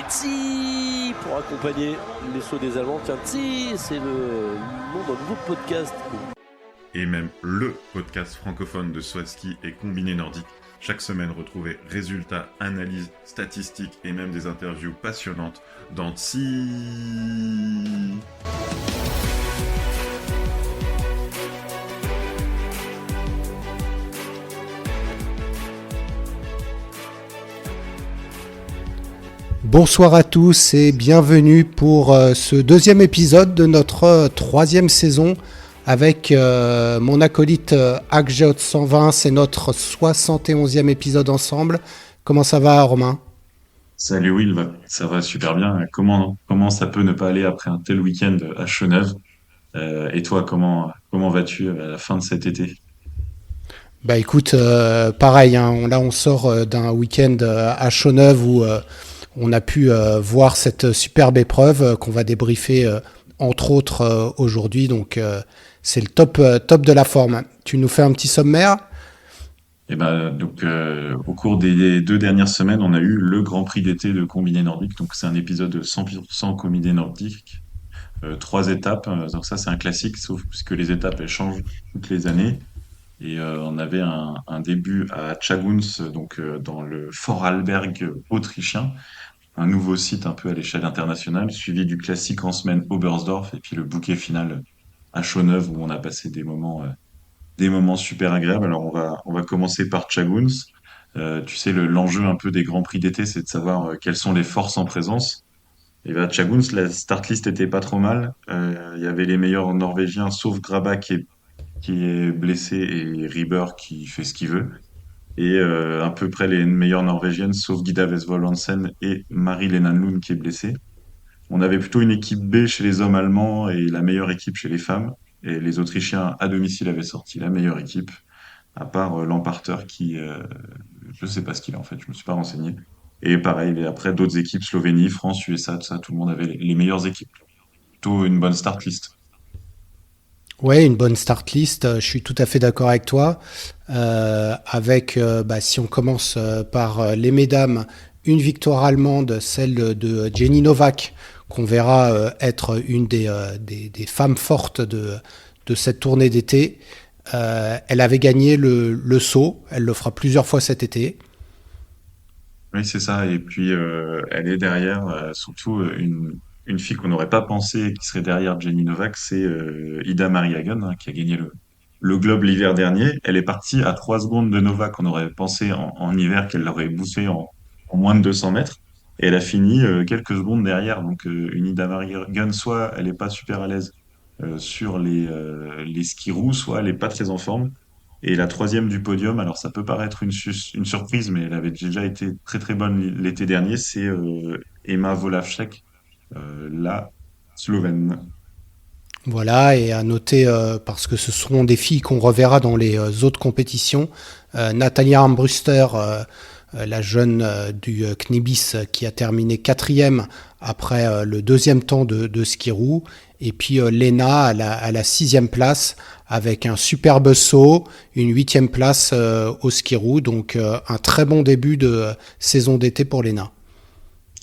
Tsi pour accompagner les sauts des Allemands. Tiens, Tsi, c'est le nom d'un nouveau podcast. Et même le podcast francophone de saut à ski et combiné nordique. Chaque semaine, retrouvez résultats, analyses, statistiques et même des interviews passionnantes dans Tsi. Bonsoir à tous et bienvenue pour ce deuxième épisode de notre troisième saison avec mon acolyte Akjot 120. C'est notre 71e épisode ensemble. Comment ça va, Romain ? Salut Will, ça va super bien. Comment ça peut ne pas aller après un tel week-end à Cheneuve? Et toi, comment vas-tu à la fin de cet été? Bah écoute, pareil, hein, là on sort d'un week-end à Cheneuve où on a pu voir cette superbe épreuve qu'on va débriefer entre autres aujourd'hui. Donc c'est le top de la forme. Tu nous fais un petit sommaire ? Et au cours des 2 dernières semaines, on a eu le Grand Prix d'été de combiné nordique. Donc c'est un épisode 100% combiné nordique. 3 étapes. Donc ça c'est un classique, sauf puisque les étapes elles changent toutes les années. Et on avait un début à Chaguns, donc dans le Vorarlberg autrichien, un nouveau site un peu à l'échelle internationale, suivi du classique en semaine Oberstdorf, et puis le bouquet final à Chaux-Neuve où on a passé des moments super agréables. Alors on va commencer par Chaguns. Tu sais, l'enjeu un peu des grands prix d'été, c'est de savoir quelles sont les forces en présence. Et bien, à Chaguns, la start list était pas trop mal. Il y avait les meilleurs Norvégiens, sauf Graba qui est blessé et Rieber qui fait ce qu'il veut. Et à peu près les meilleures Norvégiennes, sauf Gida Vesvold Hansen et Marie-Lena Lund qui est blessée. On avait plutôt une équipe B chez les hommes allemands et la meilleure équipe chez les femmes. Et les Autrichiens à domicile avaient sorti la meilleure équipe, à part Lamparter qui, je sais pas ce qu'il a en fait, je me suis pas renseigné. Et pareil, et après d'autres équipes, Slovénie, France, USA, tout ça, tout le monde avait les meilleures équipes. Plutôt une bonne start list. Ouais, une bonne start list. Je suis tout à fait d'accord avec toi. Si on commence par les mesdames, une victoire allemande, celle de Jenny Novak, qu'on verra être une des femmes fortes de cette tournée d'été. Elle avait gagné le saut. Elle le fera plusieurs fois cet été. Oui, c'est ça. Et puis, elle est derrière, surtout une fille qu'on n'aurait pas pensé qui serait derrière Jenny Novak, c'est Ida Marie Hagen, hein, qui a gagné le Globe l'hiver dernier. Elle est partie à 3 secondes de Novak. On aurait pensé en hiver qu'elle l'aurait bouffé en moins de 200 mètres. Et elle a fini quelques secondes derrière. Donc, une Ida Marie Hagen, soit elle n'est pas super à l'aise sur les skis roux, soit elle n'est pas très en forme. Et la troisième du podium, alors ça peut paraître une surprise, mais elle avait déjà été très très bonne l'été dernier, c'est Emma Volavček, la Slovène. Voilà, et à noter, parce que ce seront des filles qu'on reverra dans les autres compétitions, Natalia Armbruster, la jeune du Knibis qui a terminé quatrième après le deuxième temps de ski roue, et puis Lena à la 6e place avec un superbe saut, une 8e place au ski roue, donc un très bon début de saison d'été pour Lena.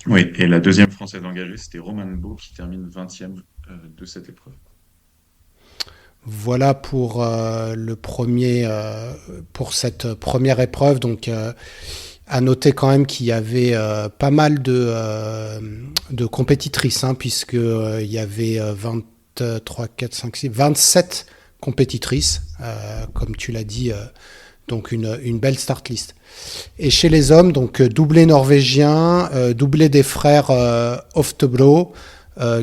Oui, et la deuxième française engagée, c'était Romane Beau qui termine 20e de cette épreuve. Voilà pour pour cette première épreuve. Donc, à noter quand même qu'il y avait pas mal de compétitrices, hein, puisque il y avait 23, 4, 5, 6, 27 compétitrices, comme tu l'as dit. Donc une belle start list. Et chez les hommes, donc doublé norvégien, doublé des frères Oftebro,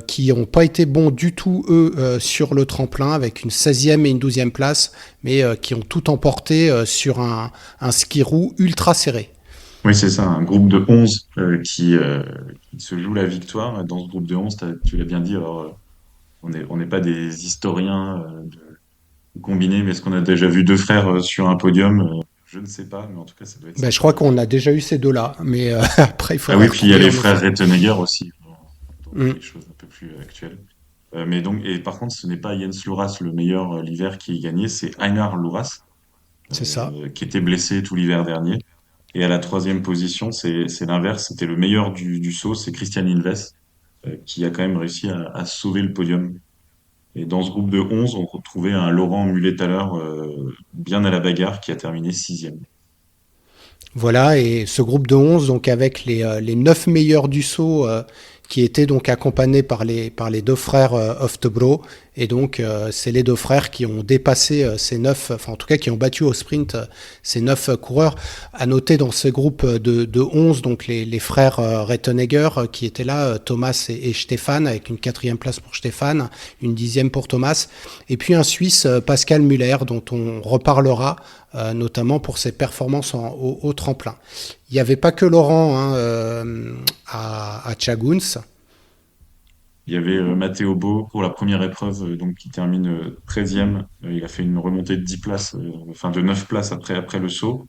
qui n'ont pas été bons du tout, eux, sur le tremplin, avec une 16e et une 12e place, mais qui ont tout emporté sur un ski roue ultra serré. Oui, c'est ça, un groupe de 11 qui se joue la victoire. Dans ce groupe de 11, tu l'as bien dit, alors, on n'est pas des historiens de combiné, mais est-ce qu'on a déjà vu deux frères sur un podium? Je ne sais pas, mais en tout cas, ça doit être Ben, je sympa. crois qu'on a déjà eu ces deux-là, mais après, il Ah faudrait oui, puis il y a retrouver les en frères effet. Rettenegger aussi, dans Mm, des choses un peu plus actuelles. Mais donc, et par contre, ce n'est pas Jens Luras le meilleur l'hiver qui a gagné, c'est Einar Luras, c'est ça. qui était blessé tout l'hiver dernier. Et à la troisième position, c'est l'inverse. C'était le meilleur du saut, c'est Christian Ilves, qui a quand même réussi à sauver le podium. Et dans ce groupe de 11, on retrouvait un Laurent Mullet-Thaler bien à la bagarre qui a terminé sixième. Voilà, et ce groupe de 11, donc avec les 9 meilleurs du saut, qui étaient donc accompagnés par les deux frères Oftebro. Et donc, c'est les deux frères qui ont dépassé ces 9, enfin en tout cas qui ont battu au sprint ces 9 coureurs. À noter dans ce groupe de 11, donc les frères Rettenegger qui étaient là, Thomas et Stéphane, avec une quatrième place pour Stéphane, une dixième pour Thomas. Et puis un Suisse, Pascal Muller, dont on reparlera, notamment pour ses performances au tremplin. Il n'y avait pas que Laurent à Chaguns. Il y avait Matteo Bo pour la première épreuve, donc qui termine 13e. Il a fait une remontée de 10 places, enfin de 9 places après le saut.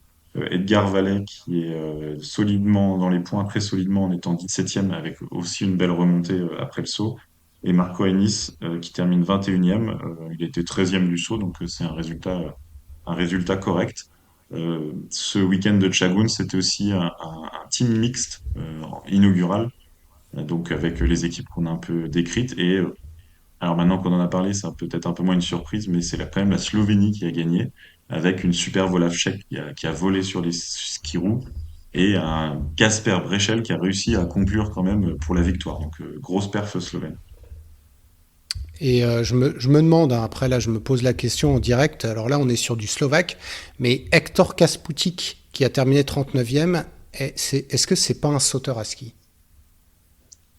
Edgar Vallet qui est solidement dans les points, très solidement en étant 17e avec aussi une belle remontée après le saut. Et Marco Ennis qui termine 21e. Il était 13e du saut, donc c'est un résultat correct. Ce week-end de Chagoun, c'était aussi un team mixte inaugural, donc avec les équipes qu'on a un peu décrites. Et alors maintenant qu'on en a parlé, c'est peut-être un peu moins une surprise, mais c'est quand même la Slovénie qui a gagné, avec une super Volavchek qui a volé sur les skis-roues, et un Kasper Brechel qui a réussi à conclure quand même pour la victoire. Donc grosse perf slovène. Et je me demande, hein, après là je me pose la question en direct, alors là on est sur du Slovaque, mais Hector Kasputic qui a terminé 39e, est-ce que c'est pas un sauteur à ski?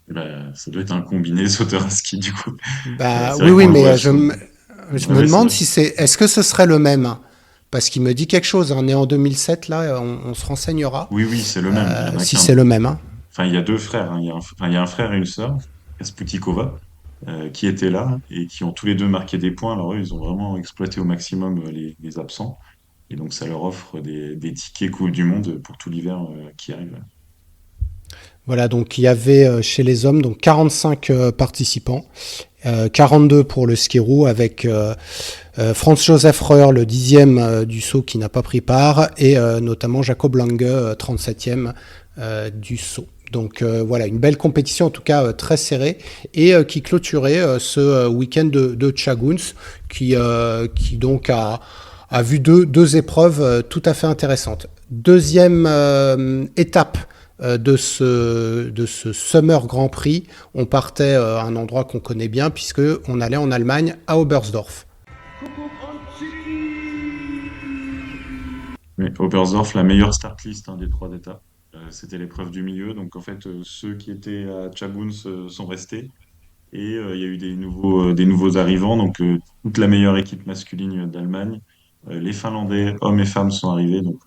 Ben, ça doit être un combiné sauteur à ski du coup. Bah C'est oui, vrai oui, qu'on le mais voit je Ouais, me ouais, c'est demande vrai. si est-ce que ce serait le même? Parce qu'il me dit quelque chose, hein, né en 2007, là, on se renseignera Oui, oui, c'est le même. Il y en a si qu'un. c'est le même. Hein. Enfin, il y a deux frères, hein. Il y a un frère et une sœur, Kasputikova, qui étaient là et qui ont tous les deux marqué des points. Alors eux, ils ont vraiment exploité au maximum les absents. Et donc, ça leur offre des tickets Coupe du Monde pour tout l'hiver qui arrive. Voilà, donc il y avait chez les hommes donc 45 participants, 42 pour le ski roue avec Franz Josef Röhr, le 10e du saut qui n'a pas pris part, et notamment Jacob Lange, 37e du saut. Donc voilà, une belle compétition en tout cas très serrée et qui clôturait ce week-end de Chaguns qui donc a vu deux épreuves tout à fait intéressantes. Deuxième étape de ce Summer Grand Prix, on partait à un endroit qu'on connaît bien puisque on allait en Allemagne à Oberstdorf. Mais Oberstdorf, la meilleure start list des trois étapes. C'était l'épreuve du milieu. Donc, en fait, ceux qui étaient à Chaguns sont restés. Et il y a eu des nouveaux arrivants. Donc, toute la meilleure équipe masculine d'Allemagne. Les Finlandais, hommes et femmes, sont arrivés. Donc,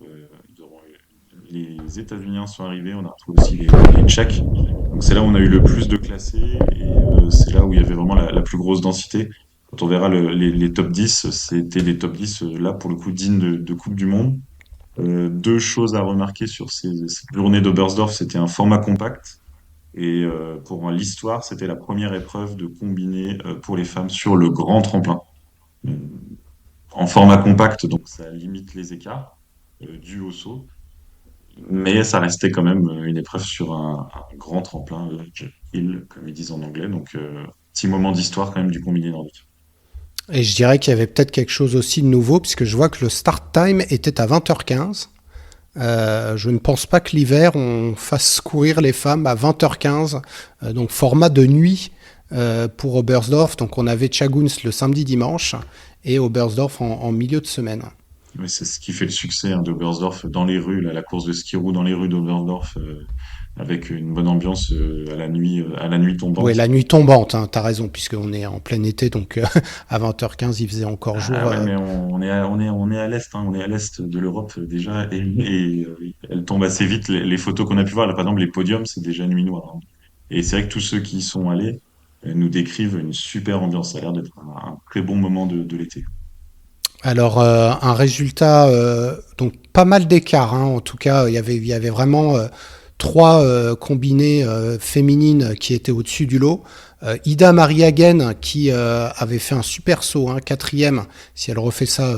les États-Unis sont arrivés. On a retrouvé aussi les Tchèques. Donc, c'est là où on a eu le plus de classés. Et c'est là où il y avait vraiment la plus grosse densité. Quand on verra les top 10, c'était les top 10, là, pour le coup, dignes de Coupe du Monde. Deux choses à remarquer sur cette journée d'Oberstdorf, c'était un format compact. Et pour l'histoire, c'était la première épreuve de combiné pour les femmes sur le grand tremplin. Euh, En format compact, donc ça limite les écarts dus au saut. Mais ça restait quand même une épreuve sur un grand tremplin, hill, comme ils disent en anglais. Donc, petit moment d'histoire quand même du combiné nordique. Et je dirais qu'il y avait peut-être quelque chose aussi de nouveau, puisque je vois que le start time était à 20h15. Je ne pense pas que l'hiver, on fasse courir les femmes à 20h15, donc format de nuit pour Oberstdorf. Donc on avait Chaguns le samedi-dimanche et Oberstdorf en milieu de semaine. Mais c'est ce qui fait le succès d'Oberstdorf dans les rues, là, la course de ski roue dans les rues d'Oberstdorf, avec une bonne ambiance à la nuit Oui, tombante. la nuit tombante, hein, t'as raison, puisqu'on est en plein été, donc à 20h15, il faisait encore jour. Ah ouais, mais on est à l'est, hein, on est à l'est de l'Europe déjà, elle tombe assez vite. Les photos qu'on a pu voir, là, par exemple, les podiums, c'est déjà nuit noire, hein. Et c'est vrai que tous ceux qui y sont allés nous décrivent une super ambiance. Ça a l'air d'être un très bon moment de l'été. Alors, un résultat, donc pas mal d'écart, hein, en tout cas, il y avait vraiment trois combinés féminines qui étaient au-dessus du lot. Ida Marie Hagen qui avait fait un super saut, hein, quatrième. Si elle refait ça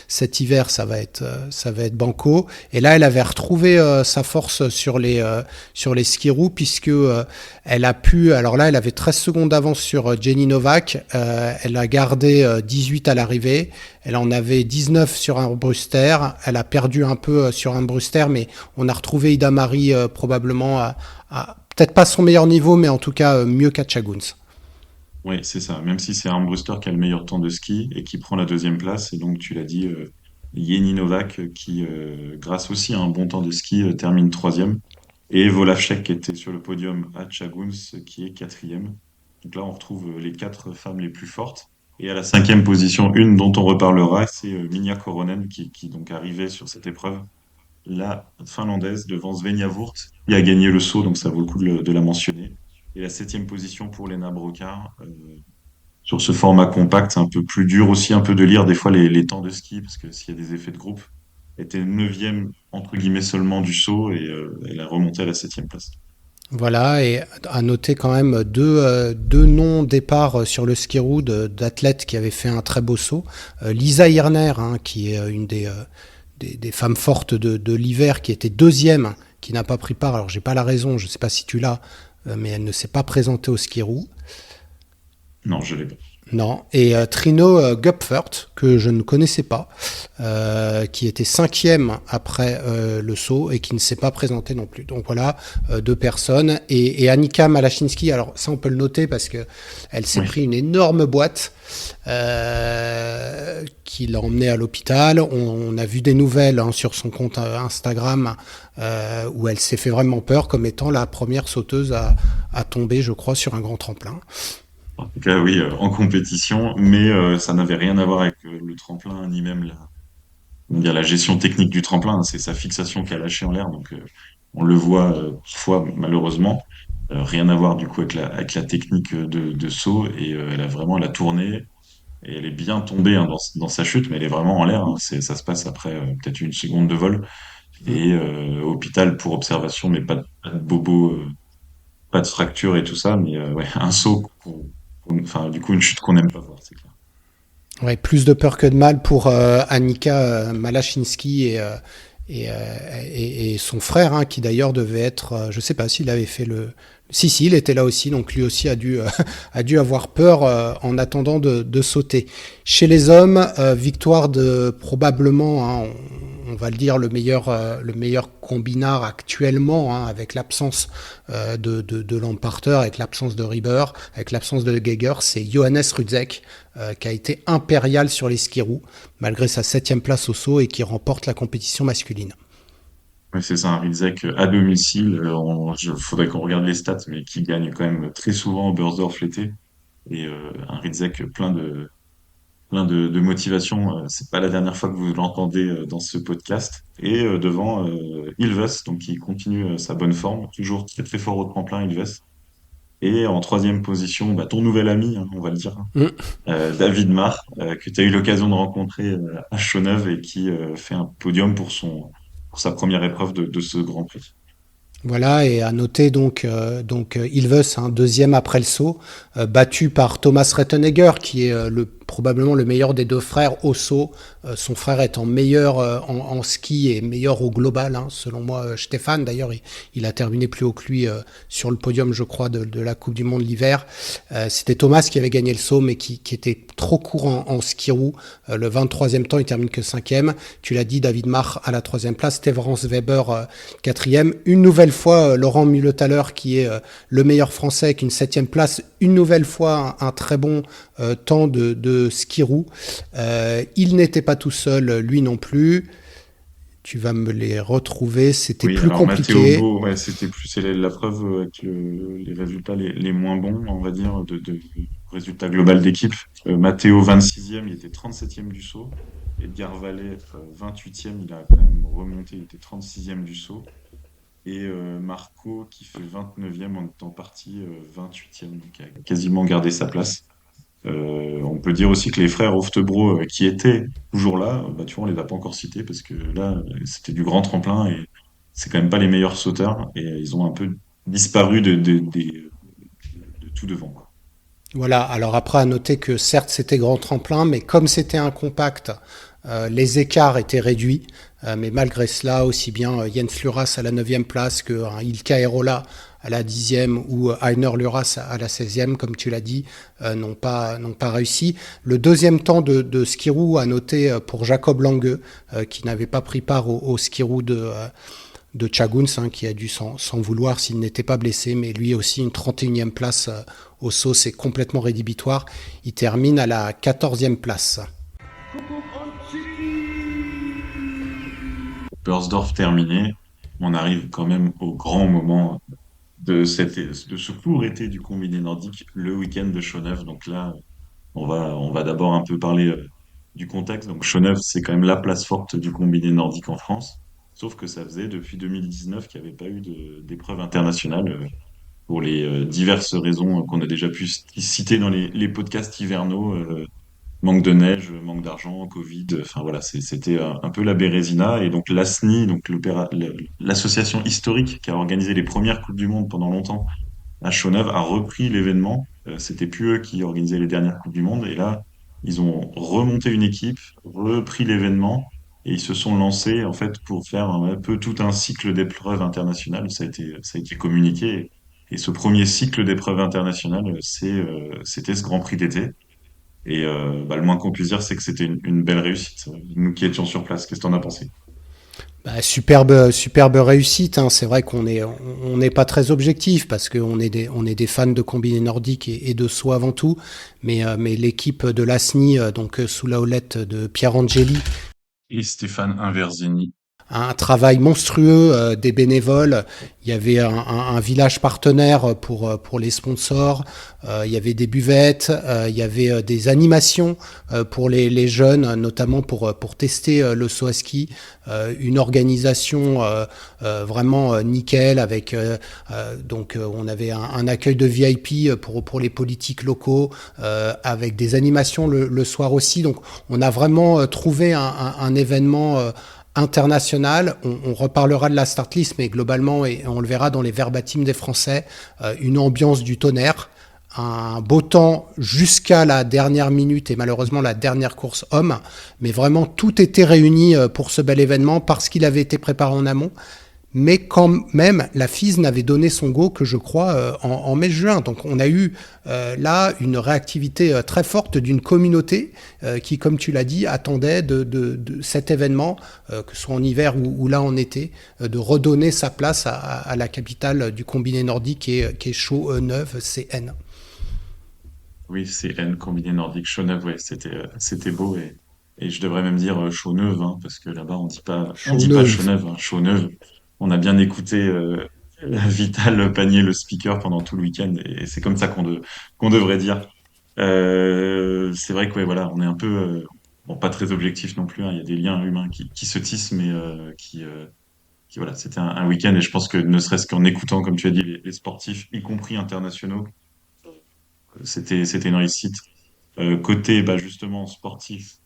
cet hiver, ça va être banco. Et là, elle avait retrouvé sa force sur les skis roux puisque elle a pu. Alors là, elle avait 13 secondes d'avance sur Jenny Novak. Elle a gardé 18 à l'arrivée. Elle en avait 19 sur un Brewster. Elle a perdu un peu sur un Brewster, mais on a retrouvé Ida Marie probablement à peut-être pas son meilleur niveau, mais en tout cas mieux qu'à Chaguns. Oui, c'est ça. Même si c'est Armbruster qui a le meilleur temps de ski et qui prend la deuxième place. Et donc, tu l'as dit, Yeni Novak, qui, grâce aussi à un bon temps de ski, termine troisième. Et Volavchek, qui était sur le podium à Chaguns, qui est quatrième. Donc là, on retrouve les quatre femmes les plus fortes. Et à la cinquième position, une dont on reparlera, c'est Minja Koronen, qui donc arrivait sur cette épreuve, la finlandaise, devant Svenja Wurth, qui a gagné le saut, donc ça vaut le coup de la mentionner. Et la septième position pour Lena Brocard, sur ce format compact, c'est un peu plus dur aussi, un peu de lire des fois les temps de ski, parce que s'il y a des effets de groupe, était neuvième, entre guillemets, seulement du saut, et elle a remonté à la septième place. Voilà, et à noter quand même deux non-départs sur le ski roue d'athlètes qui avaient fait un très beau saut. Lisa Hirner, hein, qui est une des femmes fortes de l'hiver, qui était deuxième, qui n'a pas pris part. Alors j'ai pas la raison, je sais pas si tu l'as, mais elle ne s'est pas présentée au ski roue. Non, je l'ai pas. Non, et Trino Gupfert, que je ne connaissais pas, qui était cinquième après le saut et qui ne s'est pas présenté non plus. Donc voilà, deux personnes. Et Annika Malachinski, alors ça on peut le noter parce que elle s'est Oui, pris une énorme boîte qui l'a emmenée à l'hôpital. On a vu des nouvelles hein, sur son compte Instagram où elle s'est fait vraiment peur comme étant la première sauteuse à tomber, je crois, sur un grand tremplin. en tout cas, oui, en compétition, mais ça n'avait rien à voir avec le tremplin, ni même comment dire, la gestion technique du tremplin. C'est sa fixation qui a lâché en l'air, donc on le voit parfois, malheureusement. Rien à voir du coup avec la technique de saut, et elle a tourné, et elle est bien tombée hein, dans sa chute, mais elle est vraiment en l'air. Hein. Ça se passe après peut-être une seconde de vol, Mm. et hôpital pour observation, mais pas de bobo, pas de fracture et tout ça, mais ouais, un saut, enfin du coup une chute qu'on n'aime pas voir, c'est clair. Ouais, plus de peur que de mal pour Annika Malachinski et, et son frère, hein, qui d'ailleurs devait être, je sais pas s'il avait fait le... Si, il était là aussi, donc lui aussi a dû, a dû avoir peur en attendant de sauter. Chez les hommes, victoire de probablement, hein, on va le dire, le meilleur combinard actuellement, hein, avec l'absence de Lamparter, avec l'absence de Rieber, avec l'absence de Geiger, c'est Johannes Rudzeck, qui a été impérial sur les skis roux, malgré sa septième place au saut et qui remporte la compétition masculine. Ouais, c'est ça, un Rizek à domicile, faudrait qu'on regarde les stats, mais qui gagne quand même très souvent au Beursdorf l'été, et un Rizek plein de motivation. C'est pas la dernière fois que vous l'entendez dans ce podcast. Et devant Ilves, donc qui continue sa bonne forme, toujours très très fort au tremplin, Ilves. Et en troisième position, bah, ton nouvel ami, hein, on va le dire, Mm. David Marr, que tu as eu l'occasion de rencontrer à Chaux-Neuve et qui fait un podium pour sa première épreuve de ce Grand Prix. Voilà, et à noter Ilves, hein, deuxième après le saut, battu par Thomas Rettenegger, qui est probablement le meilleur des deux frères au saut. Son frère étant meilleur en ski et meilleur au global, hein, selon moi. Stéphane, d'ailleurs, il a terminé plus haut que lui sur le podium, je crois, de la Coupe du Monde l'hiver. C'était Thomas qui avait gagné le saut, mais qui était trop court en ski roue. Le 23e temps, il termine que 5e. Tu l'as dit, David Marr à la 3e place, Steverance Weber 4e. Une nouvelle fois, Laurent Muletaler, qui est le meilleur français avec une 7e place. Une nouvelle fois, un très bon temps de ski roue. Il n'était pas tout seul, lui non plus. Tu vas me les retrouver, c'était Oui, plus alors Matteo compliqué. Bo, ouais, c'est la preuve avec les résultats les moins bons, on va dire, de résultats global d'équipe. Matteo 26e, il était 37e du saut. Edgar Vallet 28e, il a quand même remonté, il était 36e du saut. Et Marco qui fait 29e en étant parti 28e, donc il a quasiment gardé sa place. On peut dire aussi que les frères Oftebro, qui étaient toujours là, bah, tu vois, on les a pas encore cités parce que là, c'était du grand tremplin et c'est quand même pas les meilleurs sauteurs et ils ont un peu disparu de tout devant, quoi. Voilà, alors après à noter que certes c'était grand tremplin, mais comme c'était un compact, les écarts étaient réduits. Mais malgré cela, aussi bien Jens Luras à la 9e place que Ilkka Erola à la 10e ou Heiner Luras à la 16e, comme tu l'as dit, n'ont pas réussi. Le deuxième temps de skiroo à noter pour Jacob Lange, qui n'avait pas pris part au skiroo de Chaguns, hein, qui a dû s'en vouloir s'il n'était pas blessé, mais lui aussi une 31e place au saut, c'est complètement rédhibitoire. Il termine à la 14e place. Bersdorf terminé, on arrive quand même au grand moment de ce court été du combiné nordique, le week-end de Chauneuf. Donc là, on va d'abord un peu parler du contexte. Donc Chauneuf, c'est quand même la place forte du combiné nordique en France. Sauf que ça faisait depuis 2019 qu'il n'y avait pas eu d'épreuve internationale pour les diverses raisons qu'on a déjà pu citer dans les podcasts hivernaux. Manque de neige, manque d'argent, Covid, enfin voilà, c'était un peu la Bérésina. Et donc l'ASNI, donc l'association historique qui a organisé les premières Coupes du Monde pendant longtemps à Chauneuf, a repris l'événement. C'était plus eux qui organisaient les dernières Coupes du Monde. Et là, ils ont remonté une équipe, repris l'événement, et ils se sont lancés en fait pour faire un peu tout un cycle d'épreuves internationales. Ça a été communiqué. Et ce premier cycle d'épreuves internationales, c'était ce Grand Prix d'été. Et le moins qu'on puisse dire, c'est que c'était une belle réussite. Nous qui étions sur place, qu'est-ce que t'en as pensé? Bah, superbe réussite, hein. C'est vrai on n'est pas très objectif parce qu'on est on est des fans de combiné nordique et de saut avant tout. Mais l'équipe de l'ASNI, donc sous la houlette de Pierre Angeli, Et Stéphane Inverzini. un travail monstrueux des bénévoles. Il y avait un village partenaire pour les sponsors. Il y avait des buvettes. Il y avait des animations pour les jeunes, notamment pour tester le saut à ski. Une organisation vraiment nickel avec donc on avait un accueil de VIP pour les politiques locaux avec des animations le soir aussi. Donc on a vraiment trouvé un événement international. On reparlera de la start list, mais globalement, et on le verra dans les verbatims des Français, une ambiance du tonnerre, un beau temps jusqu'à la dernière minute et malheureusement la dernière course homme, mais vraiment tout était réuni pour ce bel événement parce qu'il avait été préparé en amont. Mais quand même, la FIS n'avait donné son go que je crois en mai-juin. Donc on a eu là une réactivité très forte d'une communauté qui, comme tu l'as dit, attendait de cet événement, que ce soit en hiver ou là en été, de redonner sa place à la capitale du combiné nordique qui est Chaux-Neuve, CN. Oui, c'est N combiné nordique. Chauneuf, ouais, c'était beau. Et je devrais même dire Chauneuf, hein, parce que là-bas, on dit pas Chaux-Neuve. Chauneuf, hein, Chauneuf. On a bien écouté Vital Panier, le speaker, pendant tout le week-end. Et c'est comme ça qu'on devrait dire. C'est vrai que ouais, voilà, on est un peu bon, pas très objectif non plus, hein. Il y a des liens humains qui se tissent, mais voilà, c'était un week-end et je pense que ne serait-ce qu'en écoutant, comme tu as dit, les sportifs, y compris internationaux, c'était une réussite. Côté justement sportif,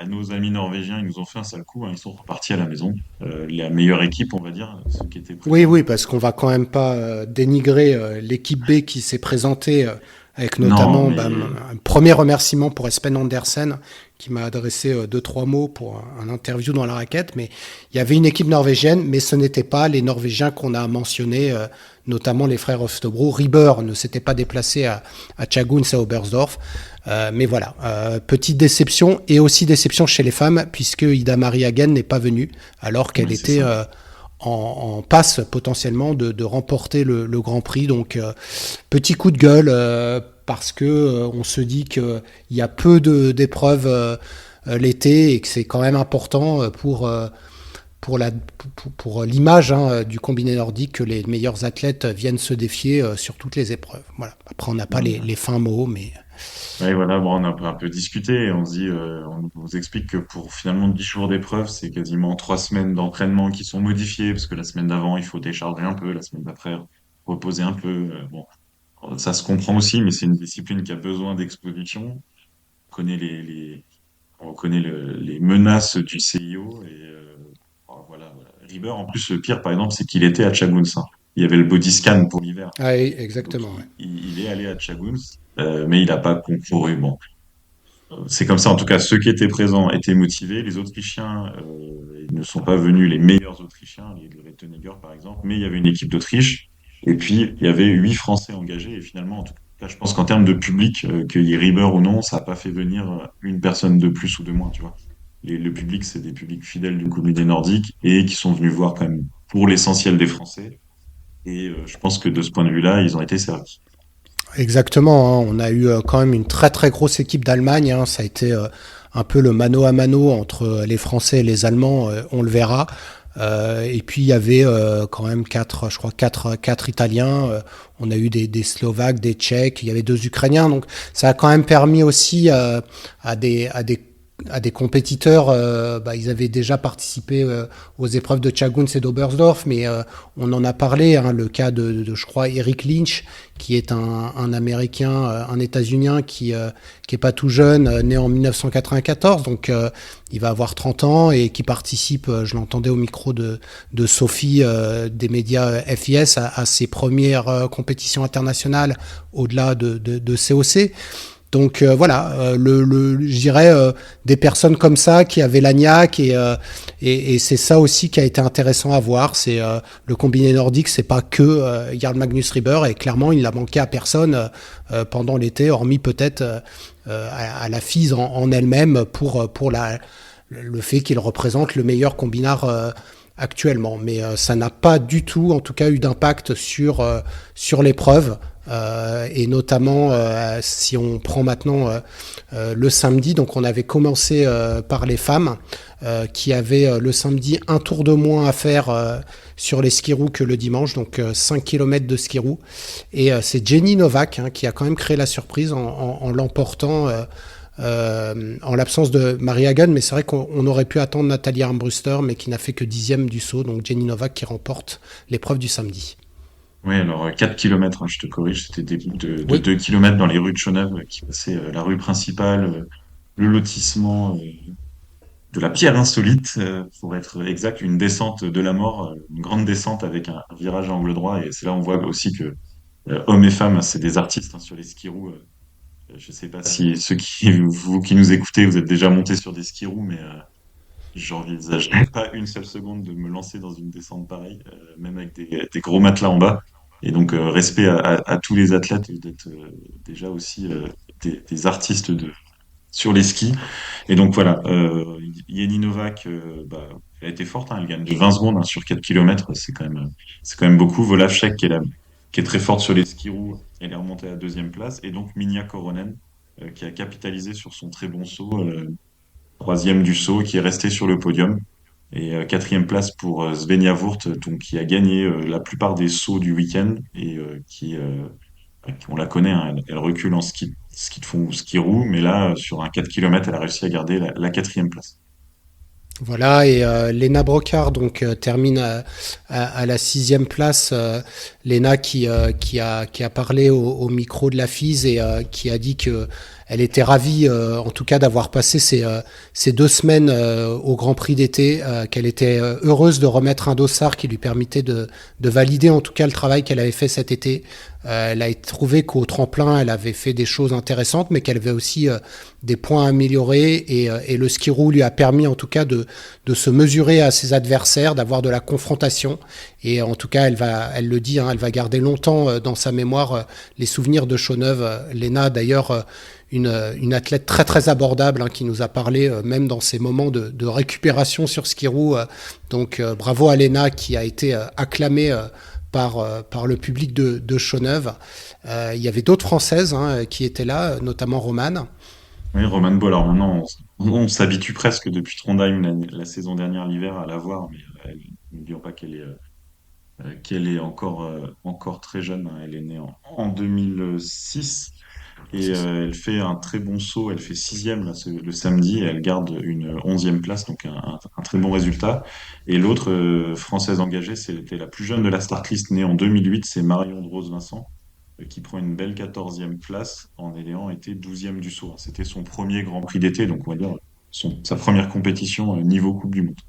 nos amis norvégiens, ils nous ont fait un sale coup, hein. Ils sont repartis à la maison. La meilleure équipe, on va dire, ceux qui étaient Oui, présents. oui, parce qu'on va quand même pas dénigrer l'équipe B qui s'est présentée avec Non, notamment mais un premier remerciement pour Espen Andersen qui m'a adressé deux, trois mots pour un interview dans la raquette. Mais il y avait une équipe norvégienne, mais ce n'était pas les Norvégiens qu'on a mentionnés, notamment les frères Oftebro. Rieber ne s'était pas déplacé à Chaguns à Oberstdorf. Mais voilà, petite déception et aussi déception chez les femmes puisque Ida Marie Hagen n'est pas venue alors qu'elle ouais, c'est était ça. en passe potentiellement de remporter le Grand Prix. Donc petit coup de gueule parce que on se dit qu'il y a peu d'épreuves l'été et que c'est quand même important pour l'image du combiné nordique que les meilleurs athlètes viennent se défier sur toutes les épreuves. Voilà. Après, on n'a pas les fins mots, mais Ouais, voilà, bon, on a un peu discuté et on se dit, on nous explique que pour finalement 10 jours d'épreuve, c'est quasiment 3 semaines d'entraînement qui sont modifiées parce que la semaine d'avant, il faut décharger un peu, la semaine d'après, reposer un peu. Bon, ça se comprend aussi, mais c'est une discipline qui a besoin d'exposition. On connaît on connaît les menaces du CIO et voilà. Rieber, en plus, le pire, par exemple, c'est qu'il était à Chaguns, hein. il y avait le body scan pour l'hiver. Ah, oui, Donc exactement, ouais. il est allé à Chagoons, mais il n'a pas concouru. Bon, c'est comme ça. En tout cas, ceux qui étaient présents étaient motivés. Les Autrichiens ils ne sont pas venus les meilleurs Autrichiens, les Retteniger par exemple, mais il y avait une équipe d'Autriche. Et puis il y avait 8 Français engagés. Et finalement, en tout cas, je pense qu'en termes de public, qu'il y ait Rieber ou non, ça n'a pas fait venir une personne de plus ou de moins, tu vois. Le public, c'est des publics fidèles du comité nordique et qui sont venus voir quand même pour l'essentiel des Français. Et je pense que de ce point de vue-là, ils ont été servis. Exactement, hein. On a eu quand même une très très grosse équipe d'Allemagne, hein. Ça a été un peu le mano à mano entre les Français et les Allemands, on le verra. Et puis il y avait quand même je crois quatre Italiens. On a eu des Slovaques, des Tchèques, il y avait deux Ukrainiens. Donc ça a quand même permis aussi à des compétiteurs. Ils avaient déjà participé aux épreuves de Chaguns et d'Oberstdorf, mais on en a parlé, hein, le cas je crois, Eric Lynch, qui est un Américain, un États-Unien qui est pas tout jeune, né en 1994, donc il va avoir 30 ans et qui participe, je l'entendais au micro de Sophie des médias FIS, à ses premières compétitions internationales au-delà de COC. Donc voilà, je dirais des personnes comme ça qui avaient la niaque et c'est ça aussi qui a été intéressant à voir. C'est le combiné nordique, c'est pas que Jarl Magnus Rieber et clairement il n'a manqué à personne pendant l'été, hormis peut-être à la FIS en elle-même pour le fait qu'il représente le meilleur combinard actuellement. Mais ça n'a pas du tout, en tout cas, eu d'impact sur l'épreuve. Et notamment si on prend maintenant le samedi, donc on avait commencé par les femmes qui avaient le samedi un tour de moins à faire sur les skirous que le dimanche, donc 5 km de skirou. Et c'est Jenny Novak, hein, qui a quand même créé la surprise en l'emportant en l'absence de Marie Hagen, mais c'est vrai qu'on aurait pu attendre Nathalie Armbruster, mais qui n'a fait que 10e du saut, donc Jenny Novak qui remporte l'épreuve du samedi. Oui, alors 4 km, je te corrige, c'était des bouts de Oui, 2 km dans les rues de Chonève qui passaient la rue principale, le lotissement de la pierre insolite, pour être exact, une descente de la mort, une grande descente avec un virage à angle droit. Et c'est là on voit aussi que hommes et femmes, c'est des artistes hein, sur les skis-roues. Je sais pas si vous qui nous écoutez, vous êtes déjà montés sur des skis-roues, mais j'envisagerais pas une seule seconde de me lancer dans une descente pareille, même avec des gros matelas en bas. Et donc, respect à tous les athlètes d'être déjà aussi des artistes sur les skis. Et donc, voilà, Yeni Novak, elle a été forte, hein, elle gagne de 20 secondes hein, sur 4 km, c'est quand même beaucoup. Volavchek, qui est très forte sur les skis roues, elle est remontée à la deuxième place. Et donc, Minja Koronen, qui a capitalisé sur son très bon saut. Troisième du saut, qui est resté sur le podium. Et quatrième place pour Svenja Voort, donc, qui a gagné la plupart des sauts du week-end et on la connaît, hein, elle recule en ski de fond ou ski roue, mais là, sur un 4 km, elle a réussi à garder la quatrième place. voilà, et Lena Brocard donc termine à la 6e place. Lena qui a parlé au micro de la FIS et qui a dit que elle était ravie, en tout cas, d'avoir passé ces 2 semaines au Grand Prix d'été, qu'elle était heureuse de remettre un dossard qui lui permettait de valider en tout cas le travail qu'elle avait fait cet été. Elle a trouvé qu'au tremplin, elle avait fait des choses intéressantes, mais qu'elle avait aussi des points à améliorer et le ski roue lui a permis en tout cas de se mesurer à ses adversaires, d'avoir de la confrontation. Et en tout cas, elle le dit, hein, elle va garder longtemps dans sa mémoire les souvenirs de Chaux-Neuve. Lena, d'ailleurs, une athlète très très abordable hein, qui nous a parlé même dans ses moments de récupération sur ski roue. Donc bravo à Lena qui a été acclamée par le public de Chaux-Neuve. Il y avait d'autres Françaises hein, qui étaient là, notamment Romane. Oui, Roman Bo, alors maintenant, on s'habitue presque depuis Trondheim la saison dernière, l'hiver, à la voir, mais n'oublions pas qu'elle est encore très jeune, hein. Elle est née en 2006 et elle fait un très bon saut. Elle fait sixième là, le samedi et elle garde une 11e place, donc un très bon résultat. Et l'autre française engagée, c'était la plus jeune de la start list, née en 2008, c'est Marion Drose Vincent, qui prend une belle 14e place en ayant été 12e du saut. C'était son premier Grand Prix d'été, donc on va dire sa première compétition niveau Coupe du Monde.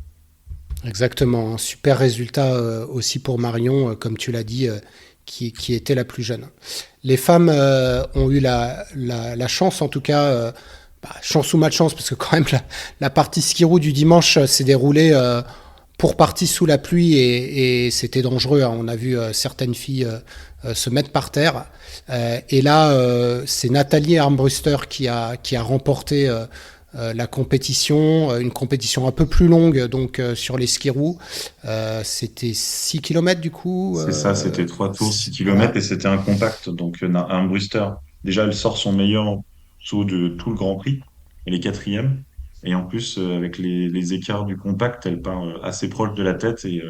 Exactement, un super résultat aussi pour Marion, comme tu l'as dit, qui était la plus jeune. Les femmes ont eu la chance, en tout cas, chance ou malchance, parce que quand même la partie ski-roue du dimanche s'est déroulée pour partie sous la pluie et c'était dangereux, hein. On a vu certaines filles se mettre par terre. Et là, c'est Nathalie Armbruster qui a remporté la compétition, une compétition un peu plus longue donc sur les skis roues. C'était 6 kilomètres du coup. C'est ça, c'était 3 tours, 6 kilomètres, Voilà. et c'était un compact. Donc, un Brewster, déjà, elle sort son meilleur saut de tout le Grand Prix. Elle est quatrième. Et en plus, avec les écarts du compact, elle part assez proche de la tête et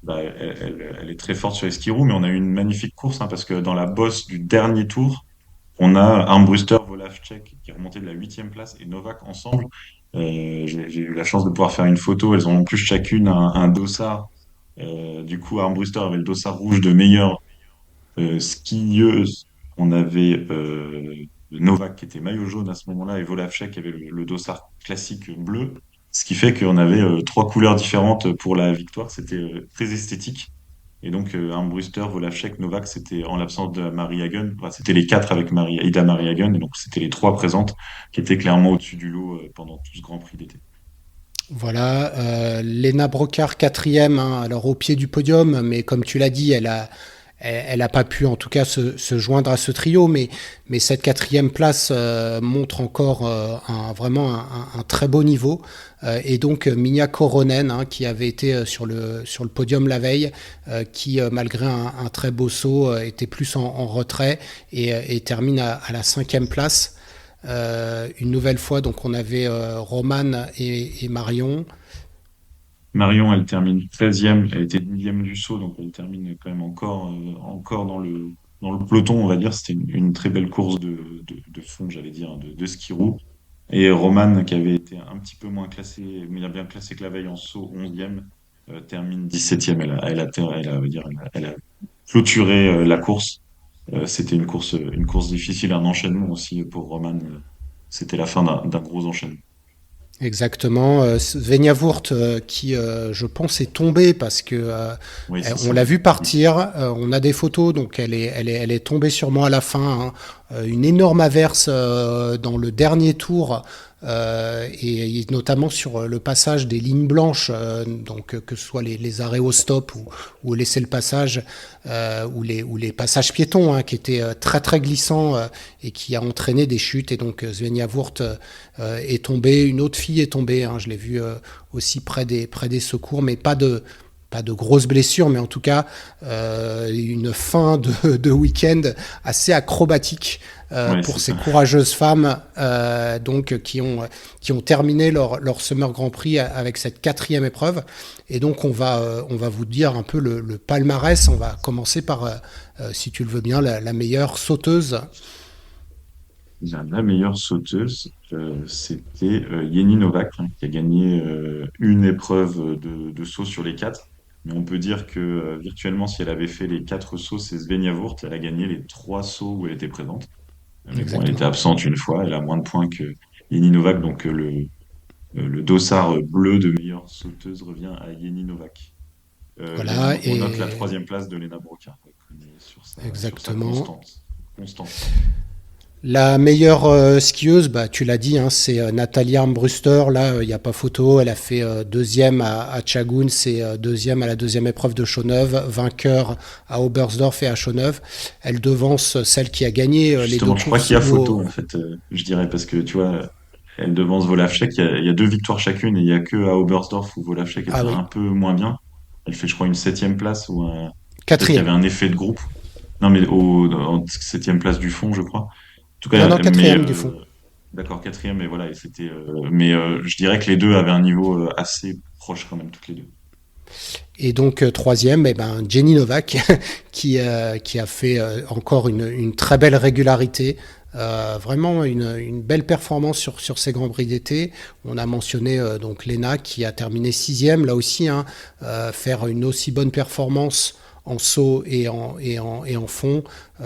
elle est très forte sur les skis roues. Mais on a eu une magnifique course, hein, parce que dans la bosse du dernier tour, on a Armbruster, Volavchek qui est remonté de la huitième place et Novak ensemble. J'ai eu la chance de pouvoir faire une photo. Elles ont en plus chacune un dossard. Du coup, Armbruster avait le dossard rouge de meilleure skieuse. On avait Novak qui était maillot jaune à ce moment-là et Volavchek qui avait le dossard classique bleu. Ce qui fait qu'on avait 3 couleurs différentes pour la victoire. C'était très esthétique. Et donc, Armbruster, Volavchek, Novak, c'était en l'absence de Marie Hagen. Enfin, c'était les quatre avec Ida Marie Hagen. Et donc, c'était les trois présentes qui étaient clairement au-dessus du lot pendant tout ce Grand Prix d'été. Voilà, Lena Brocard quatrième, hein, alors au pied du podium, mais comme tu l'as dit, elle a pas pu en tout cas se joindre à ce trio, mais cette quatrième place montre encore vraiment un très beau niveau. Et donc Minja Koronen, hein, qui avait été sur le podium la veille, qui malgré un très beau saut était plus en retrait et termine à la cinquième place. Une nouvelle fois, donc on avait Roman et Marion. Marion, elle termine 13e. Elle était 10e du saut, donc elle termine quand même encore dans le peloton, on va dire. C'était une très belle course de fond, j'allais dire, de ski roue. Et Roman, qui avait été un petit peu moins classé, mais il a bien classé que la veille en saut, 11e, termine 17e. Elle a clôturé la course. C'était une course difficile, un enchaînement aussi pour Roman. C'était la fin d'un gros enchaînement. Exactement. Svenja Wurt, qui, je pense, est tombée parce que Oui, c'est on ça. l'a vu partir. On a des photos, donc elle est tombée sûrement à la fin, hein. Une énorme averse dans le dernier tour. Et notamment sur le passage des lignes blanches, donc que ce soit les arrêts au stop ou laisser le passage, ou les passages piétons, hein, qui étaient très très glissants et qui a entraîné des chutes. Et donc Svenja Wurt est tombée, une autre fille est tombée, hein, je l'ai vue aussi près des secours, mais pas de grosses blessures, mais en tout cas une fin de week-end assez acrobatique Oui, pour c'est ces ça. courageuses femmes donc qui ont terminé leur Summer Grand Prix avec cette quatrième épreuve. Et donc on va vous dire un peu le palmarès. On va commencer par, si tu le veux bien, la meilleure sauteuse. Bien, la meilleure sauteuse, c'était Yeni Novak, hein, qui a gagné une épreuve de saut sur les quatre. Mais on peut dire que virtuellement, si elle avait fait les 4 sauts, c'est Svenja Wurt. Elle a gagné les 3 sauts où elle était présente. Mais bon, elle était Exactement. absente une fois. Elle a moins de points que Yeni Novak. Donc le dossard bleu de meilleure sauteuse revient à Yeni Novak. Voilà, On note la et troisième place de Lena Broca sur sa exactement. constance. La meilleure skieuse, bah, tu l'as dit, hein, c'est Nathalie Armbruster. Là, il n'y a pas photo. Elle a fait deuxième à Chagoun, c'est deuxième à la deuxième épreuve de Chaux-Neuve, vainqueur à Oberstdorf et à Chaux-Neuve. Elle devance celle qui a gagné les deux Justement, je crois courses. qu'il y a photo, en fait, je dirais, parce que tu vois, elle devance Volavchek, il y a 2 victoires chacune, et il y a que à Oberstdorf où Volavchek était Ah oui, un peu moins bien. Elle fait, je crois, une septième place, peut-être qu'il y avait quatrième. un effet de groupe. Non, mais en septième place du fond, je crois. En tout Non, cas, non, mais quatrième du fond. d'accord, quatrième, mais voilà, et c'était. Mais je dirais que les deux avaient un niveau assez proche quand même, toutes les deux. Et donc troisième, eh ben, Jenny Novak, qui a fait encore une très belle régularité. Vraiment une belle performance sur ces Grands Prix d'été. On a mentionné donc Lena qui a terminé sixième, là aussi, hein, faire une aussi bonne performance en saut et en fond,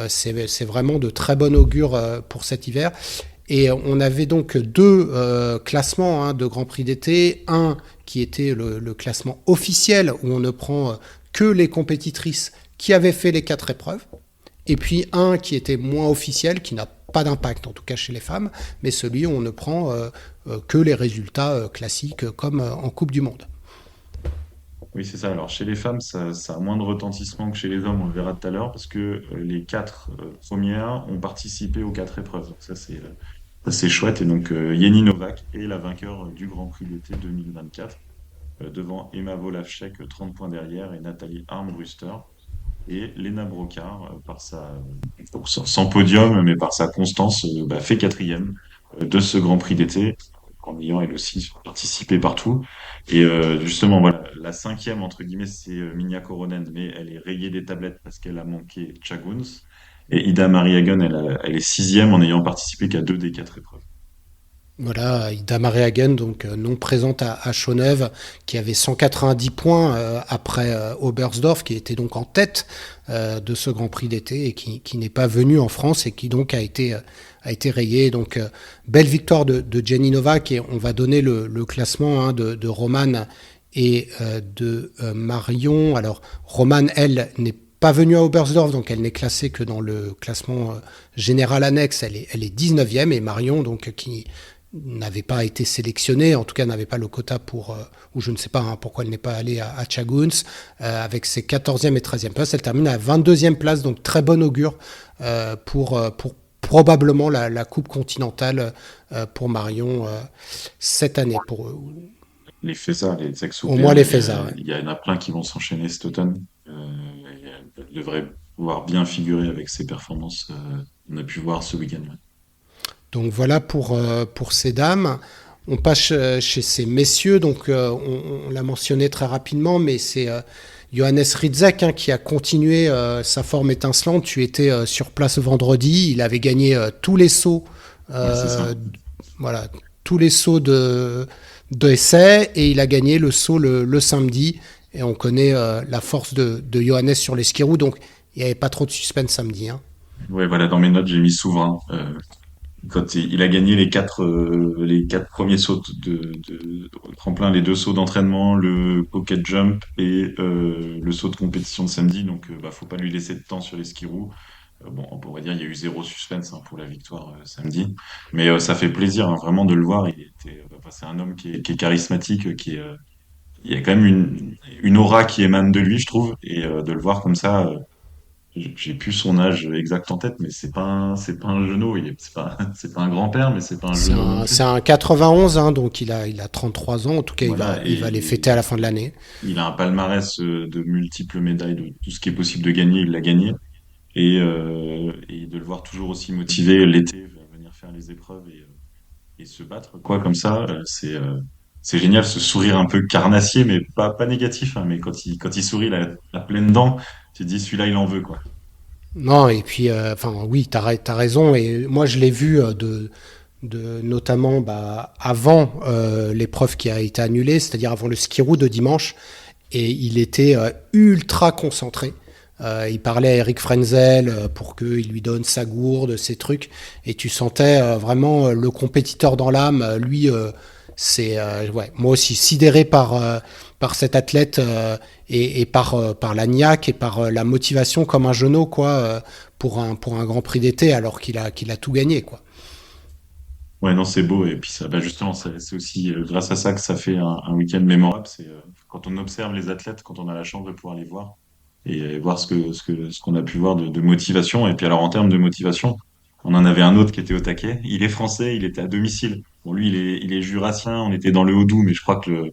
c'est vraiment de très bon augure pour cet hiver. Et on avait donc deux classements de Grand Prix d'été. Un qui était le classement officiel, où on ne prend que les compétitrices qui avaient fait les 4 épreuves. Et puis un qui était moins officiel, qui n'a pas d'impact, en tout cas chez les femmes, mais celui où on ne prend que les résultats classiques, comme en Coupe du Monde. Oui, c'est ça. Alors, chez les femmes, ça a moins de retentissement que chez les hommes, on le verra tout à l'heure, parce que les quatre premières ont participé aux 4 épreuves. Donc, ça, c'est chouette. Et donc, Yeni Novak est la vainqueur du Grand Prix d'été 2024, devant Emma Volavchek, 30 points derrière, et Nathalie Armbruster. Et Lena Brocard, sans podium, mais par sa constance, fait quatrième de ce Grand Prix d'été, en ayant elle aussi participé partout. Et justement, voilà, la cinquième, entre guillemets, c'est Minja Koronen, mais elle est rayée des tablettes parce qu'elle a manqué Chaguns. Et Ida Marie Hagen, elle est sixième en ayant participé qu'à 2 des 4 épreuves. Voilà, Ida Maria-Hagen, donc non présente à Chaux-Neuve, qui avait 190 points après Oberstdorf, qui était donc en tête de ce Grand Prix d'été et qui n'est pas venu en France et qui donc a été rayé. Donc belle victoire de Jenny Novak, et on va donner le classement de Romane et de Marion. Alors Romane, elle, n'est pas venue à Oberstdorf, donc elle n'est classée que dans le classement général annexe. Elle est 19e, et Marion, donc qui n'avait pas été sélectionnée, en tout cas n'avait pas le quota pour, ou je ne sais pas pourquoi elle n'est pas allée à Chaguns, avec ses 14e et 13e places. Elle termine à 22e place, donc très bon augure pour probablement la Coupe continentale pour Marion cette année. Les FESA, les ex Au moins les FESA. il y en a plein qui vont s'enchaîner cet automne. Et elle devrait pouvoir bien figurer avec ses performances qu'on a pu voir ce week-end. Donc voilà pour ces dames. On passe chez ces messieurs, donc on l'a mentionné très rapidement, mais c'est Johannes Ridzek qui a continué sa forme étincelante. Tu étais sur place vendredi, il avait gagné tous les sauts, voilà, tous les sauts d'essai, et il a gagné le saut le samedi. Et on connaît la force de Johannes sur les skis-roues, donc il n'y avait pas trop de suspense samedi. Ouais, voilà, dans mes notes, j'ai mis souverain. Quand il a gagné les quatre premiers sauts de tremplin, les 2 sauts d'entraînement, le pocket jump et le saut de compétition de samedi. Donc, faut pas lui laisser de temps sur les skis roues. Bon, on pourrait dire il y a eu zéro suspense pour la victoire samedi, mais ça fait plaisir vraiment de le voir. C'est un homme qui est charismatique, il y a quand même une aura qui émane de lui, je trouve, et de le voir comme ça. J'ai plus son âge exact en tête, mais c'est pas un genou. C'est pas un grand-père, mais c'est pas un genou non plus. C'est un 91, donc il a 33 ans. En tout cas, Voilà, il va les fêter à la fin de l'année. il a un palmarès de multiples médailles, de tout ce qui est possible de gagner, il l'a gagné. Et de le voir toujours aussi motivé l'été, à venir faire les épreuves et se battre, quoi, comme ça, c'est génial, ce sourire un peu carnassier, mais pas négatif, hein, mais quand il sourit la pleine dent, tu te dis celui-là, il en veut, quoi. Non, et puis, oui, t'as raison. Et moi, je l'ai vu notamment avant l'épreuve qui a été annulée, c'est-à-dire avant le ski roue de dimanche. Et il était ultra concentré. Il parlait à Eric Frenzel pour qu'il lui donne sa gourde, ses trucs. Et tu sentais vraiment le compétiteur dans l'âme. Lui, moi aussi sidéré par cet athlète et par la niaque et par la motivation comme un genou, quoi, pour un Grand Prix d'été, alors qu'il a tout gagné, quoi. Ouais, non, c'est beau. Et puis, ça, justement, c'est aussi grâce à ça que ça fait un week-end mémorable. C'est quand on observe les athlètes, quand on a la chance de pouvoir les voir et voir ce qu'on a pu voir de motivation. Et puis, alors, en termes de motivation, on en avait un autre qui était au taquet. Il est français, il était à domicile. Bon, lui, il est jurassien, on était dans le Haut-Doubs, mais je crois que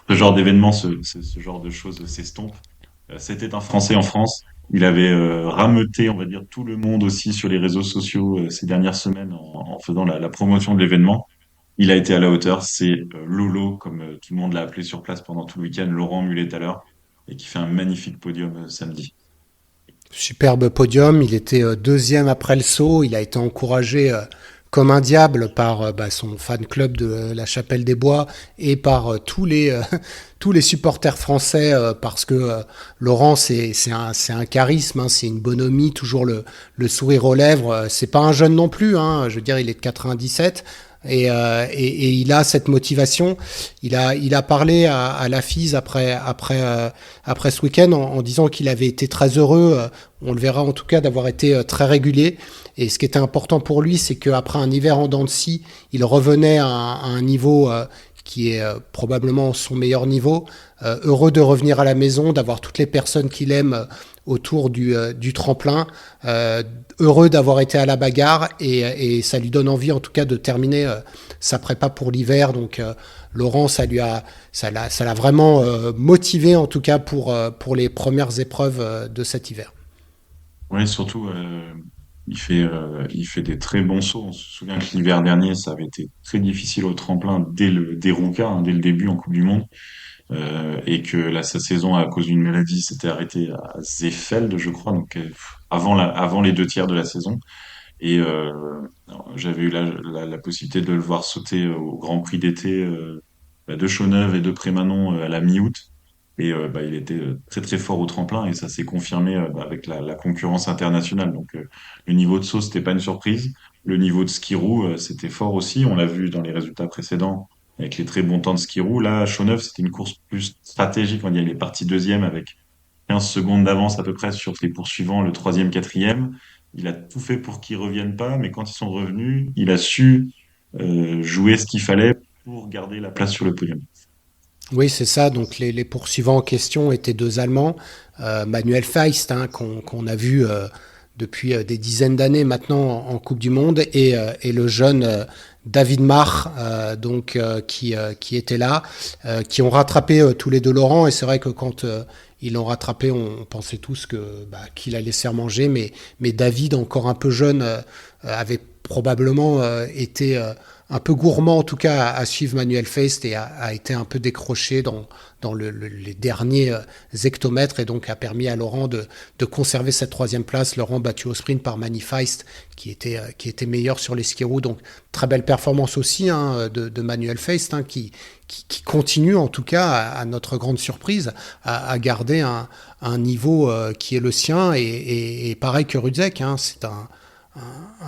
ce genre d'événement, ce genre de choses s'estompe. C'était un Français en France. Il avait rameuté, on va dire, tout le monde aussi sur les réseaux sociaux ces dernières semaines en faisant la promotion de l'événement. Il a été à la hauteur. C'est Lolo, comme tout le monde l'a appelé sur place pendant tout le week-end, Laurent Mullet-Thaler, et qui fait un magnifique podium samedi. Superbe podium. Il était deuxième après le saut. Il a été encouragé comme un diable par son fan club de la Chapelle des Bois et par tous les supporters français parce que Laurent c'est un charisme, hein, c'est une bonhomie, toujours le sourire aux lèvres. C'est pas un jeune non plus, hein, je veux dire il est de 97. Et il a cette motivation. Il a parlé à la FIS après ce week-end en disant qu'il avait été très heureux. On le verra en tout cas d'avoir été très régulier. Et ce qui était important pour lui, c'est qu'après un hiver en dents de scie, il revenait à un niveau qui est probablement son meilleur niveau. Heureux de revenir à la maison, d'avoir toutes les personnes qu'il aime autour du tremplin. Heureux d'avoir été à la bagarre et ça lui donne envie en tout cas de terminer sa prépa pour l'hiver. Donc Laurent, ça l'a vraiment motivé en tout cas pour les premières épreuves de cet hiver. Ouais, surtout, il fait des très bons sauts. On se souvient que l'hiver dernier, ça avait été très difficile au tremplin dès Rouca, hein, dès le début en Coupe du Monde. Et que là, sa saison, à cause d'une maladie, s'était arrêtée à Seefeld, je crois, donc avant les deux tiers de la saison. Et j'avais eu la possibilité de le voir sauter au Grand Prix d'été de Chaux-Neuve et de Prémanon à la mi-août. Et il était très très fort au tremplin et ça s'est confirmé avec la concurrence internationale. Donc le niveau de saut, c'était pas une surprise. Le niveau de ski roue, c'était fort aussi. On l'a vu dans les résultats précédents avec les très bons temps de ski roue. Là, à Chaux-Neuve, c'était une course plus stratégique. On dit, il est parti deuxième avec 15 secondes d'avance à peu près sur les poursuivants, le troisième, quatrième. Il a tout fait pour qu'ils reviennent pas, mais quand ils sont revenus, il a su jouer ce qu'il fallait pour garder la place sur le podium. Oui, c'est ça. Donc les poursuivants en question étaient deux Allemands, Manuel Feist, hein, qu'on a vu depuis des dizaines d'années maintenant en Coupe du Monde, et le jeune David Mach, qui était là, qui ont rattrapé tous les deux Laurent. Et c'est vrai que quand ils l'ont rattrapé, on pensait tous qu'il allait se faire manger, mais David, encore un peu jeune, avait probablement été un peu gourmand en tout cas à suivre Manuel Feist et a été un peu décroché dans les derniers hectomètres et donc a permis à Laurent de conserver cette troisième place. Laurent battu au sprint par Mani Feist qui était meilleur sur les ski roue. Donc très belle performance aussi de Manuel Feist qui continue en tout cas à notre grande surprise à garder un niveau qui est le sien et pareil que Rudzek, hein, c'est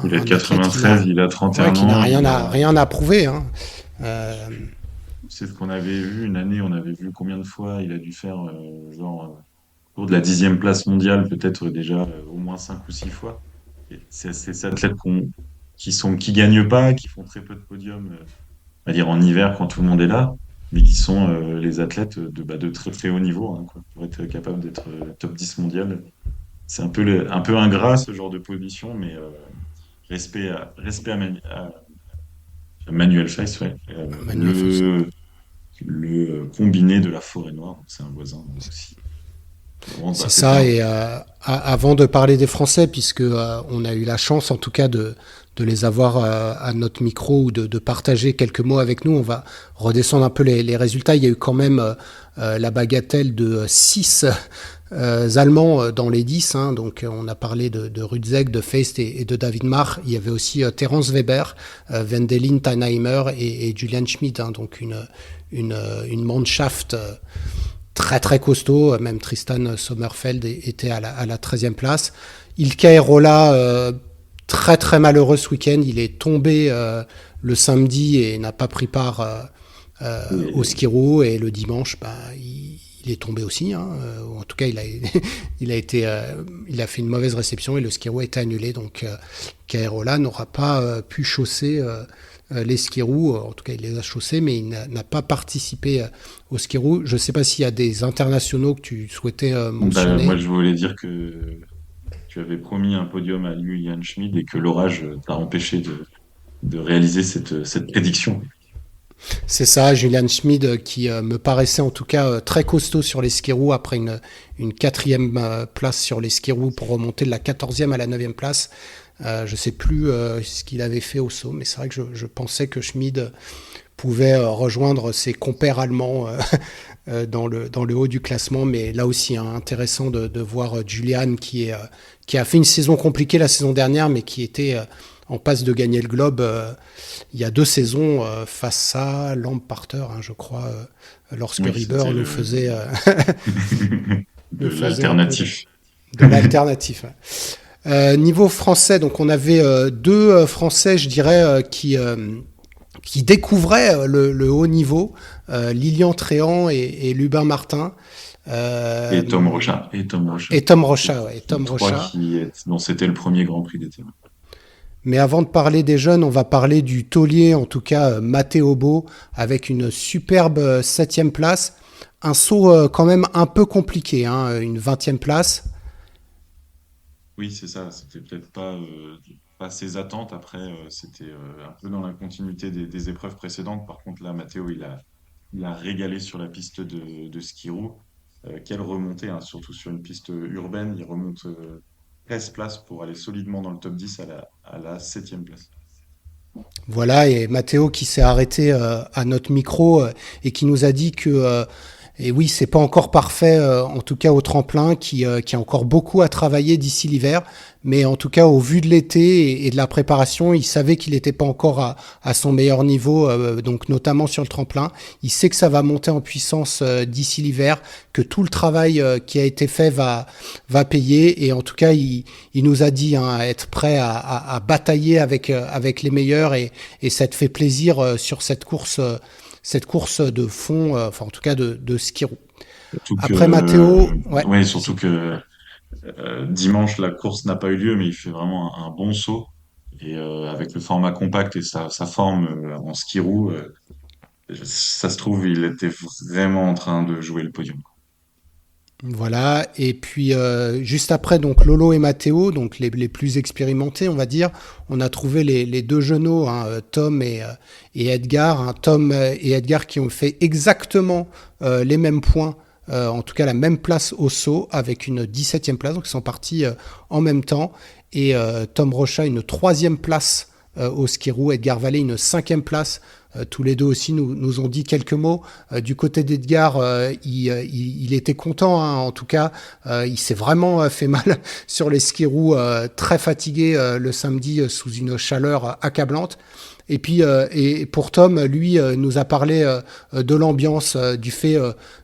il a 93, il a 31 ans. Qui n'a rien à prouver. Hein. C'est ce qu'on avait vu une année, on avait vu combien de fois il a dû faire autour de la 10e place mondiale, peut-être déjà au moins 5 ou 6 fois. Et c'est ces athlètes qui gagnent pas, qui font très peu de podiums, on va dire en hiver quand tout le monde est là, mais qui sont les athlètes de très très haut niveau, hein, quoi, pour être capable d'être top 10 mondial. C'est un peu ingrat ce genre de position, mais respect à Manuel Feist, ouais. Manuel Feist. Le combiné de la Forêt Noire, c'est un voisin aussi. C'est ça, et avant de parler des Français, puisque on a eu la chance en tout cas de les avoir à notre micro ou de partager quelques mots avec nous, on va redescendre un peu les résultats. Il y a eu quand même la bagatelle de 6 Allemands dans les 10, hein. Donc on a parlé de Rudzek, de Feist et de David Mach. Il y avait aussi Terence Weber, Wendelin Tannheimer et Julian Schmid, hein. Donc une Mannschaft très très costaud. Même Tristan Sommerfeld était à la 13e place. Ilkay Erola, très très malheureux ce week-end. Il est tombé le samedi et n'a pas pris part au ski roue, et le dimanche il est tombé aussi, hein. En tout cas il a fait une mauvaise réception et le ski roue a été annulé. Donc Caerola n'aura pas pu chausser les ski roue. En tout cas il les a chaussés, mais il n'a pas participé au ski roue. Je ne sais pas s'il y a des internationaux que tu souhaitais mentionner. Moi je voulais dire que tu avais promis un podium à Julian Schmid et que l'orage t'a empêché de réaliser cette prédiction. C'est ça, Julian Schmid qui me paraissait en tout cas très costaud sur les ski roue après une 4e place sur les ski roue pour remonter de la 14e à la 9e place. Je ne sais plus ce qu'il avait fait au saut, mais c'est vrai que je pensais que Schmid pouvait rejoindre ses compères allemands dans le haut du classement. Mais là aussi, hein, intéressant de voir Julian qui a fait une saison compliquée la saison dernière, mais qui était en passe de gagner le Globe il y a 2 saisons face à Lamparter, hein, je crois, lorsque Rieber nous faisait, de l'alternatif. De l'alternatif. Niveau français, donc on avait 2 Français, je dirais, qui découvraient le haut niveau, Lilian Tréant et Lubin Martin. Et Tom Rochat. Dont c'était le premier Grand Prix d'été. Mais avant de parler des jeunes, on va parler du taulier, en tout cas Matteo Bo, avec une superbe 7e place. Un saut quand même un peu compliqué, hein, une 20e place. Oui, c'est ça. C'était peut-être pas ses attentes. Après, c'était un peu dans la continuité des épreuves précédentes. Par contre, là, Matteo, il a régalé sur la piste de ski roue. Quelle remontée, hein, surtout sur une piste urbaine. Il remonte 13 places pour aller solidement dans le top 10 à la 7e place. Voilà, et Matteo qui s'est arrêté à notre micro et qui nous a dit que, et oui, c'est pas encore parfait, en tout cas au tremplin, qui a encore beaucoup à travailler d'ici l'hiver, mais en tout cas au vu de l'été et de la préparation, il savait qu'il n'était pas encore à son meilleur niveau, donc notamment sur le tremplin. Il sait que ça va monter en puissance d'ici l'hiver, que tout le travail qui a été fait va payer, et en tout cas il nous a dit être prêt à batailler avec les meilleurs, et ça te fait plaisir sur cette course de fond, enfin en tout cas de ski roue. Après Matteo, ouais, surtout que dimanche la course n'a pas eu lieu, mais il fait vraiment un bon saut, et avec le format compact et sa forme en ski roue, ça se trouve il était vraiment en train de jouer le podium. voilà, et puis juste après, donc Lolo et Matteo, donc les plus expérimentés, on va dire, on a trouvé les 2 genoux, hein, Tom et Edgar, hein, Tom et Edgar qui ont fait exactement les mêmes points, en tout cas la même place au saut, avec une 17e place, donc ils sont partis en même temps, et Tom Rochat une 3e place au ski roue, Edgar Vallée une 5e place. Tous les deux aussi nous ont dit quelques mots. Du côté d'Edgar, il était content, hein, en tout cas. Il s'est vraiment fait mal sur les skis roues, très fatigué le samedi sous une chaleur accablante. Et puis, et pour Tom, lui, nous a parlé de l'ambiance, du fait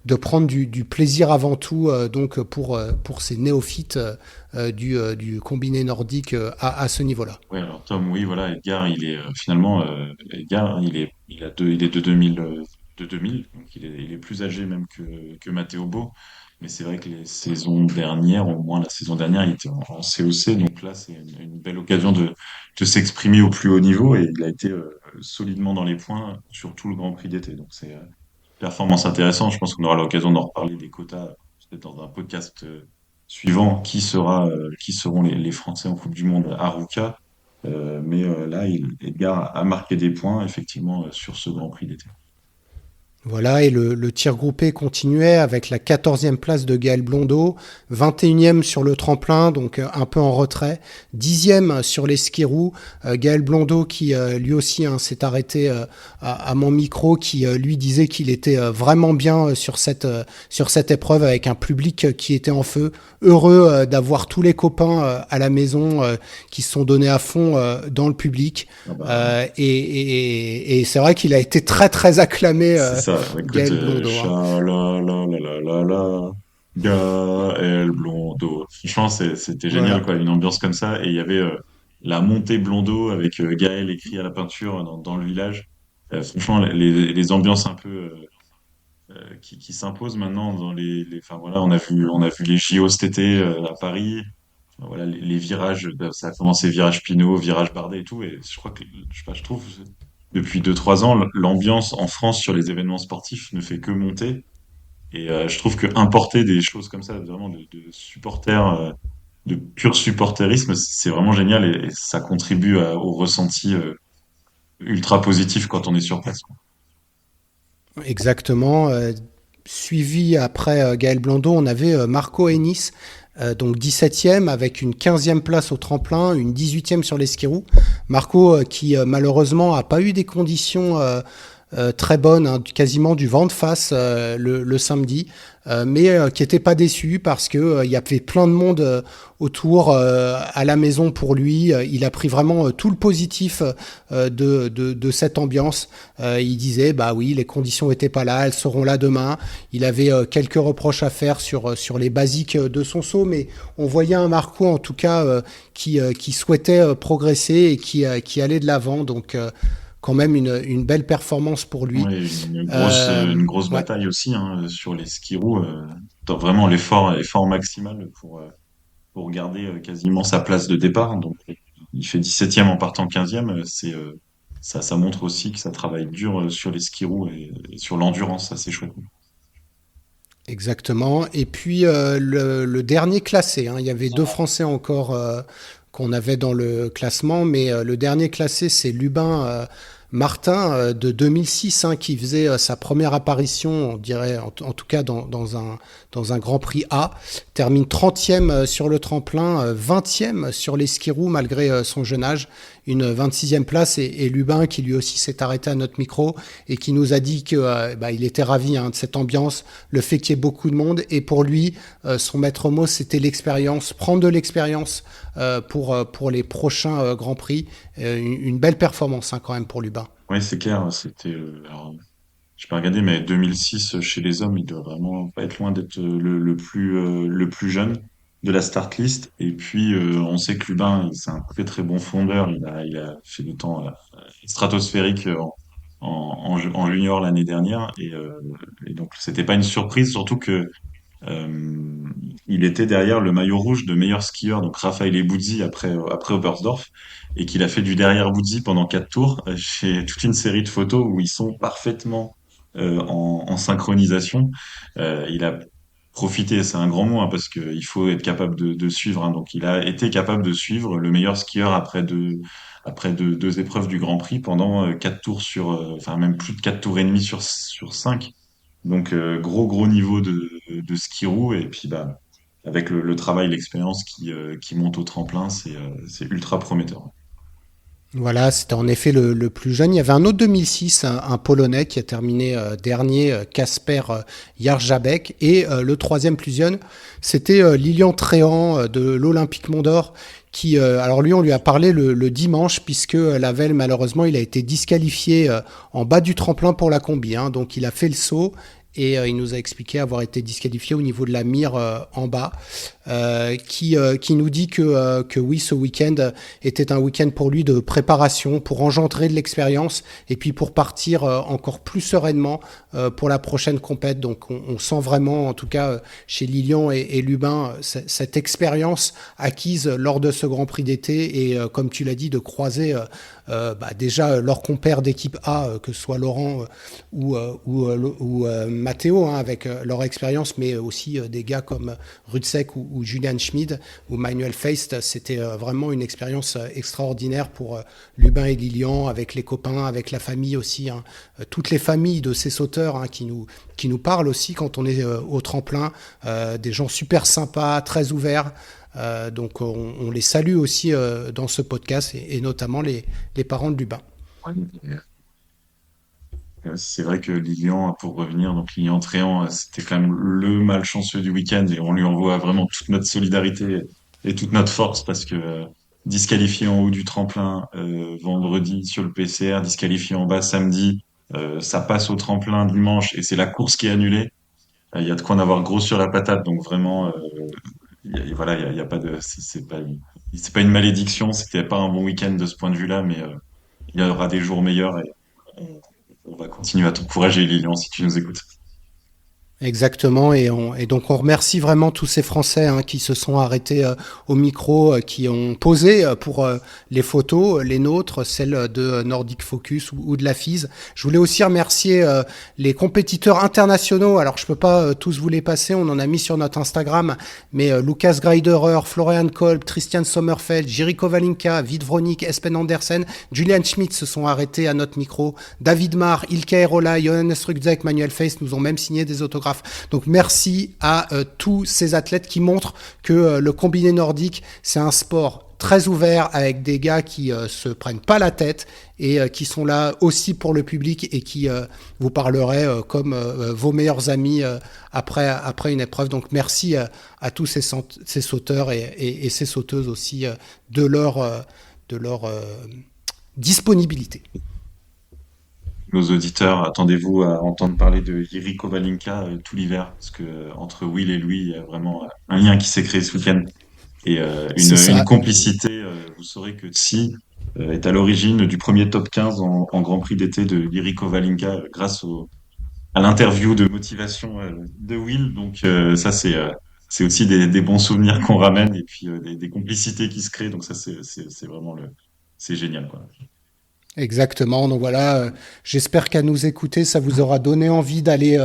de prendre du plaisir avant tout, donc pour ces néophytes du combiné nordique à ce niveau-là. Oui, alors Tom, oui, voilà, Edgar, il est finalement, Edgar, il est de 2000, donc il est plus âgé même que Matteo Bo. Mais c'est vrai que les saisons dernières, au moins la saison dernière, il était en COC, donc là, c'est une belle occasion de s'exprimer au plus haut niveau, et il a été solidement dans les points sur tout le Grand Prix d'été. Donc c'est performance intéressante. Je pense qu'on aura l'occasion d'en reparler des quotas peut-être dans un podcast suivant, qui seront les Français en Coupe du Monde à Ruka. Mais là, Edgar a marqué des points effectivement sur ce Grand Prix d'été. Voilà, et le tir groupé continuait avec la 14e place de Gaël Blondeau, 21e sur le tremplin, donc un peu en retrait, 10e sur les skis roux. Gaël Blondeau qui lui aussi s'est arrêté à mon micro, qui lui disait qu'il était vraiment bien sur cette épreuve, avec un public qui était en feu, heureux d'avoir tous les copains à la maison qui se sont donnés à fond dans le public. Ah bah, Et c'est vrai qu'il a été très très acclamé. c'est ça, écoute, Gaël Blondeau. Franchement, c'était génial, Voilà. quoi, une ambiance comme ça. Et il y avait la montée Blondeau avec Gaël écrit à la peinture dans le village. Franchement, les ambiances un peu qui s'imposent maintenant dans enfin voilà, on a vu les JO cet été à Paris. Voilà, les virages, ça a commencé virage Pinot, virage Bardet et tout. Et je crois que, je sais pas, je trouve, depuis 2 3 ans, l'ambiance en France sur les événements sportifs ne fait que monter. Et je trouve que importer des choses comme ça, vraiment de supporters, de pur supporterisme, c'est vraiment génial, et ça contribue au ressenti ultra positif quand on est sur place, quoi. Exactement. Suivi après Gaël Blondeau, on avait Marco Ennis, donc 17e avec une 15e place au tremplin, une 18e sur les skis roux. Marco qui malheureusement a pas eu des conditions très bonne, hein, quasiment du vent de face le samedi, mais qui n'était pas déçu parce que il y avait plein de monde autour à la maison pour lui. Il a pris vraiment tout le positif de cette ambiance. Il disait, bah oui, les conditions étaient pas là, elles seront là demain. Il avait quelques reproches à faire sur les basiques de son saut, mais on voyait un Marco en tout cas qui souhaitait progresser et qui allait de l'avant. Donc quand même une belle performance pour lui. Ouais, une grosse Ouais. bataille aussi hein, sur les skis-roues. Vraiment l'effort maximal pour garder quasiment sa place de départ. Donc, il fait 17e en partant 15e. Ça montre aussi que ça travaille dur sur les skis-roues et sur l'endurance. Ça, c'est chouette. Exactement. Et puis le dernier classé, hein, il y avait deux Français encore qu'on avait dans le classement, mais le dernier classé, c'est Lubin Martin de 2006, hein, qui faisait sa première apparition, on dirait, en tout cas dans un Grand Prix A. Termine 30e sur le tremplin, 20e sur les skis roues malgré son jeune âge. Une 26e place et Lubin qui lui aussi s'est arrêté à notre micro et qui nous a dit que il était ravi hein, de cette ambiance, le fait qu'il y ait beaucoup de monde et pour lui son maître mot c'était l'expérience, prendre de l'expérience pour les prochains Grands Prix. Une belle performance hein, quand même pour Lubin. Oui, c'est clair. Alors, je peux regarder, mais 2006 chez les hommes, il doit vraiment pas être loin d'être le plus jeune de la start list. Et puis, on sait que Lubin, c'est un très très bon fondeur. Il a fait du temps stratosphérique en junior l'année dernière. Et donc, c'était pas une surprise, surtout que euh, il était derrière le maillot rouge de meilleur skieur, donc Raphaël Bouzzi après Oberstdorf, et qu'il a fait du derrière Bouzzi pendant 4 tours. J'ai toute une série de photos où ils sont parfaitement en synchronisation. Il a profité, c'est un grand mot, hein, parce qu'il faut être capable de suivre. Hein. Donc il a été capable de suivre le meilleur skieur après deux épreuves du Grand Prix pendant 4 tours enfin même plus de 4 tours et demi sur 5. Donc gros niveau de ski roue et puis bah avec le travail, l'expérience qui monte au tremplin, c'est ultra prometteur. Voilà, c'était en effet le plus jeune. Il y avait un autre 2006, un Polonais qui a terminé dernier, Kasper Jarjabek. Et le troisième plus jeune, c'était Lilian Tréant de l'Olympique Mont d'Or. Qui, alors lui, on lui a parlé le dimanche, puisque la veille, malheureusement, il a été disqualifié en bas du tremplin pour la combi. Hein, donc il a fait le saut. Et il nous a expliqué avoir été disqualifié au niveau de la mire en bas, qui nous dit que oui, ce week-end était un week-end pour lui de préparation, pour engendrer de l'expérience et puis pour partir encore plus sereinement pour la prochaine compète. Donc on sent vraiment, en tout cas chez Lilian et Lubin, cette expérience acquise lors de ce Grand Prix d'été et comme tu l'as dit, de croiser déjà leurs compères d'équipe A, que ce soit Laurent ou Matteo, hein, avec leur expérience, mais aussi des gars comme Rudsek ou Julian Schmid ou Manuel Feist. C'était vraiment une expérience extraordinaire pour Lubin et Lilian, avec les copains, avec la famille aussi. Hein. Toutes les familles de ces sauteurs hein, qui nous parlent aussi quand on est au tremplin. Des gens super sympas, très ouverts. Donc on les salue aussi dans ce podcast et notamment les parents de Lubin. Ouais. C'est vrai que Lilian, pour revenir, donc Lilian Tréant, c'était quand même le malchanceux du week-end et on lui envoie vraiment toute notre solidarité et toute notre force parce que disqualifié en haut du tremplin vendredi sur le PCR, disqualifié en bas samedi, ça passe au tremplin dimanche et c'est la course qui est annulée. Il y a de quoi en avoir gros sur la patate, donc vraiment, voilà, il y a pas de, c'est pas une malédiction, c'était pas un bon week-end de ce point de vue-là, mais il y aura des jours meilleurs et on va continuer à t'encourager, Lilian, si tu nous écoutes. Exactement, et donc on remercie vraiment tous ces Français hein, qui se sont arrêtés au micro, qui ont posé pour les photos, les nôtres, celles de Nordic Focus ou de la FISE. Je voulais aussi remercier les compétiteurs internationaux, alors je peux pas tous vous les passer, on en a mis sur notre Instagram, mais Lucas Greiderer, Florian Kolb, Christian Sommerfeld, Jiri Kovalinka, Vid Vronik, Espen Andersen, Julian Schmidt se sont arrêtés à notre micro, David Marr, Ilka Erola, Johannes Rugzek, Manuel Feist nous ont même signé des autographes. Donc merci à tous ces athlètes qui montrent que le combiné nordique, c'est un sport très ouvert avec des gars qui se prennent pas la tête et qui sont là aussi pour le public et qui vous parleraient comme vos meilleurs amis après une épreuve. Donc merci à tous ces sauteurs et ces sauteuses aussi de leur disponibilité. Nos auditeurs, attendez-vous à entendre parler de Jiří Kovalinka tout l'hiver, parce que entre Will et lui, il y a vraiment un lien qui s'est créé ce week-end et C'est une ça. complicité. Vous saurez que Si est à l'origine du premier top 15 en Grand Prix d'été de Jiří Kovalinka grâce à l'interview de motivation de Will. Donc ça, c'est aussi des bons souvenirs qu'on ramène et puis des complicités qui se créent. Donc ça, c'est vraiment c'est génial, quoi. Exactement. Donc voilà, j'espère qu'à nous écouter, ça vous aura donné envie d'aller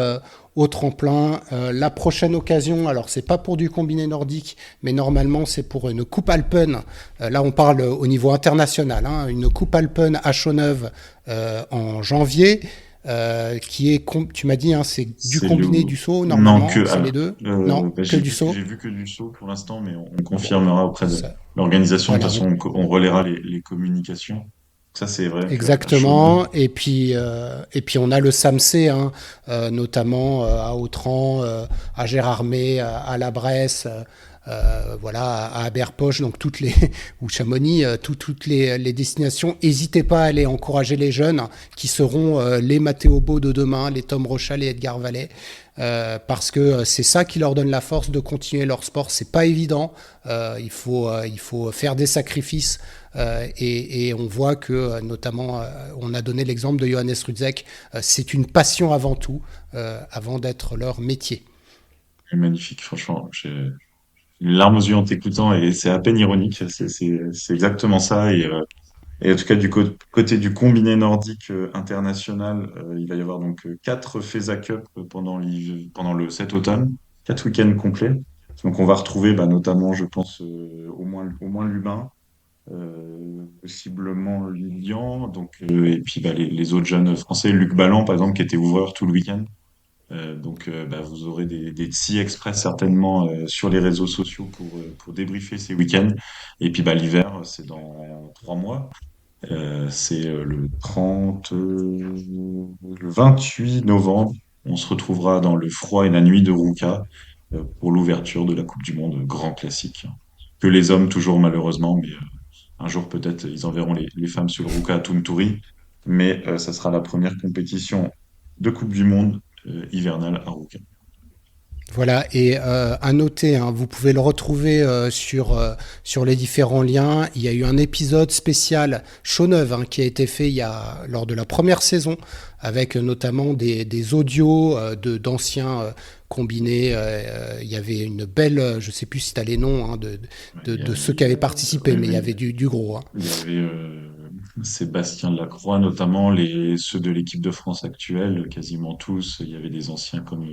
au tremplin. La prochaine occasion, alors c'est pas pour du combiné nordique, mais normalement c'est pour une coupe Alpen. Là, on parle au niveau international, hein, une coupe Alpen à Chaux-Neuve en janvier, tu m'as dit, hein, c'est du C'est le... combiné du saut Non, normalement, c'est les deux. Non, bah, que du saut. j'ai vu que du saut pour l'instant, mais on Bon, confirmera auprès de ça, l'organisation. De toute voilà. façon, on relaiera les communications. Ça, c'est vrai qu'à Chaudeneuve, Exactement. Et puis on a le SAMC, hein, notamment à Autran, à Gérardmer, à La Bresse, voilà, à Aberpoche, donc ou Chamonix, toutes les destinations. N'hésitez pas à aller encourager les jeunes qui seront les Mathéo Beau de demain, les Tom Rochal et Edgar Vallet. Parce que c'est ça qui leur donne la force de continuer leur sport. C'est pas évident. Il faut faire des sacrifices et on voit que notamment on a donné l'exemple de Johannes Rudzeck. C'est une passion avant tout, avant d'être leur métier. c'est magnifique, franchement. J'ai une larme aux yeux en t'écoutant et c'est à peine ironique. C'est exactement ça. Et en tout cas, côté du combiné nordique international, il va y avoir donc 4 FESA Cup pendant cet automne, 4 week-ends complets. Donc on va retrouver notamment, je pense, au moins Lubin, possiblement Lilian, et puis les autres jeunes français, Luc Balland par exemple, qui était ouvreur tout le week-end. Vous aurez des petits express certainement sur les réseaux sociaux pour débriefer ces week-ends. Et puis l'hiver, c'est dans 3 mois. C'est le 28 novembre. On se retrouvera dans le froid et la nuit de Ruka pour l'ouverture de la Coupe du Monde, grand classique. Que les hommes toujours malheureusement, mais un jour peut-être ils enverront les femmes sur le Ruka à Tunturi. Mais ça sera la première compétition de Coupe du Monde hivernale à Ruka. Voilà, et à noter, hein, vous pouvez le retrouver sur les différents liens. Il y a eu un épisode spécial Chaux-Neuve, hein, qui a été fait lors de la première saison, avec notamment des audios d'anciens combinés. Il y avait une belle, je sais plus si tu as les noms, hein, de, Ouais, de, de ceux qui avaient participé, mais il y avait du gros. Hein. il y avait Sébastien Lacroix, notamment ceux de l'équipe de France actuelle, quasiment tous. Il y avait des anciens comme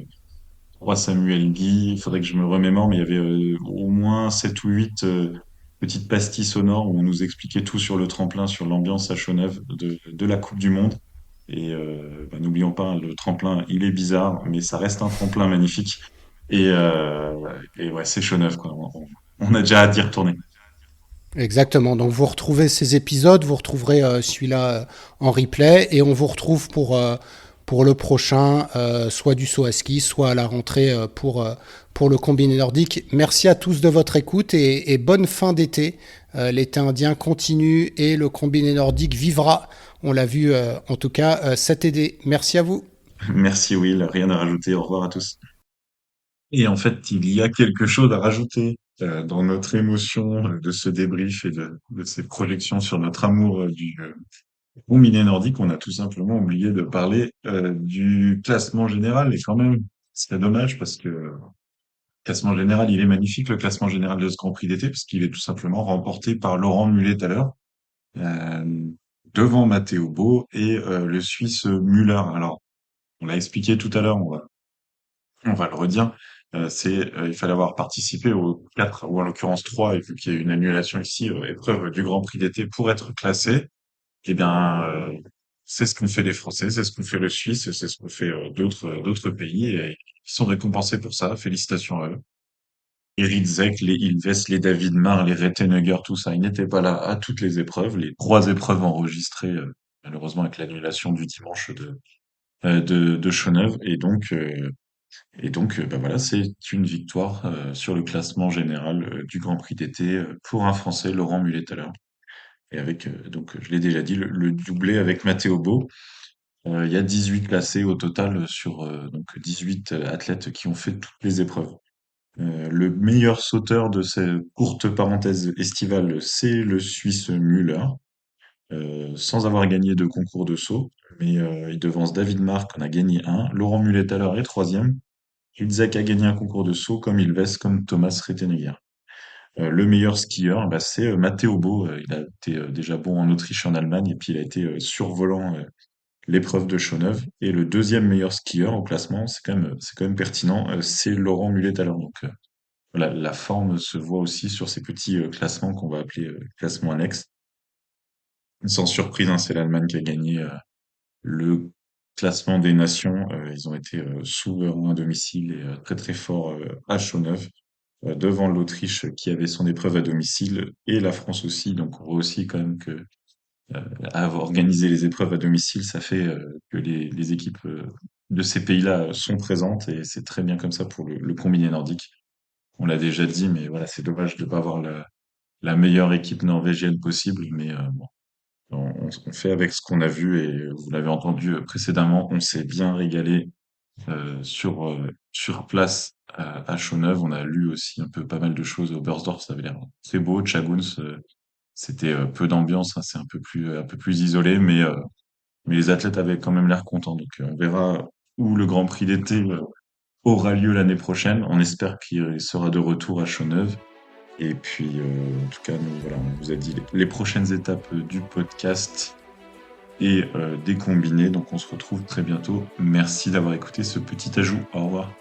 Roi Samuel Guy. Il faudrait que je me remémore, mais il y avait au moins 7 ou 8 petites pastilles sonores où on nous expliquait tout sur le tremplin, sur l'ambiance à Chaux-Neuve de la Coupe du Monde. Et n'oublions pas, hein, le tremplin, il est bizarre, mais ça reste un tremplin magnifique. Et ouais, c'est Chaux-Neuve, quoi. On a déjà hâte d'y retourner. Exactement. Donc vous retrouvez ces épisodes, vous retrouverez celui-là en replay et on vous retrouve pour le prochain, soit du saut à ski, soit à la rentrée pour le combiné nordique. Merci à tous de votre écoute et bonne fin d'été. L'été indien continue et le combiné nordique vivra. On l'a vu en tout cas cet été. Merci à vous. Merci Will, rien à rajouter. Au revoir à tous. Et en fait, il y a quelque chose à rajouter dans notre émotion de ce débrief et de ces projections sur notre amour du combiné nordique. On a tout simplement oublié de parler du classement général. Et quand même, c'est dommage parce que le classement général, il est magnifique, le classement général de ce Grand Prix d'été, parce qu'il est tout simplement remporté par Laurent Mullet tout à l'heure, euh, devant Matteo Beau et le Suisse Müller. Alors, on l'a expliqué tout à l'heure, on va le redire. Il fallait avoir participé aux 4, ou en l'occurrence 3, et vu qu'il y a eu une annulation ici, épreuve du Grand Prix d'été pour être classé. Eh bien, c'est ce qu'ont fait les Français, c'est ce qu'ont fait le Suisse, c'est ce qu'ont fait d'autres pays, et ils sont récompensés pour ça. Félicitations à eux. Zek, les Ilves, les David Marr, les Rettenegger, tout ça. Ils n'étaient pas là à toutes les épreuves. Les 3 épreuves enregistrées, malheureusement avec l'annulation du dimanche de Choneuve. Et donc, bah voilà, c'est une victoire sur le classement général du Grand Prix d'été pour un Français, Laurent Mullet-Tallard. Et avec, donc, je l'ai déjà dit, le doublé avec Matteo Bo. Il y a 18 classés au total sur donc 18 athlètes qui ont fait toutes les épreuves. Le meilleur sauteur de ces courtes parenthèses estivales, c'est le Suisse Müller, sans avoir gagné de concours de saut. Mais il devance David Marc, qui en a gagné un. Laurent Mullet-Tallard est troisième. Ilzek a gagné un concours de saut, comme Ilves, comme Thomas Rettenegger. Le meilleur skieur, bah, c'est Matteo Bo. Il a été déjà bon en Autriche et en Allemagne, et puis il a été survolant l'épreuve de Choneuve. Et le deuxième meilleur skieur au classement, c'est quand même pertinent, c'est Laurent Mullet-Tallard. Donc voilà, la forme se voit aussi sur ces petits classements qu'on va appeler classements annexes. Sans surprise, hein, c'est l'Allemagne qui a gagné le classement des nations. Ils ont été souverains à domicile et très très forts à Choneuve, devant l'Autriche qui avait son épreuve à domicile et la France aussi. Donc on voit aussi quand même que avoir organisé les épreuves à domicile, ça fait que les équipes de ces pays-là sont présentes et c'est très bien comme ça pour le combiné nordique. On l'a déjà dit, mais voilà, c'est dommage de ne pas avoir la meilleure équipe norvégienne possible, mais bon, on fait avec ce qu'on a vu et vous l'avez entendu précédemment, on s'est bien régalé sur place à Choneuve. On a lu aussi un peu pas mal de choses au Beursdorf, ça avait l'air très beau. Chaguns, c'était peu d'ambiance, hein, c'est un peu plus isolé, mais les athlètes avaient quand même l'air contents. Donc on verra où le Grand Prix d'été aura lieu l'année prochaine. On espère qu'il sera de retour à Choneuve. Et puis, en tout cas, nous, voilà, on vous a dit les prochaines étapes du podcast et des combinés. Donc, on se retrouve très bientôt. Merci d'avoir écouté ce petit ajout. Au revoir.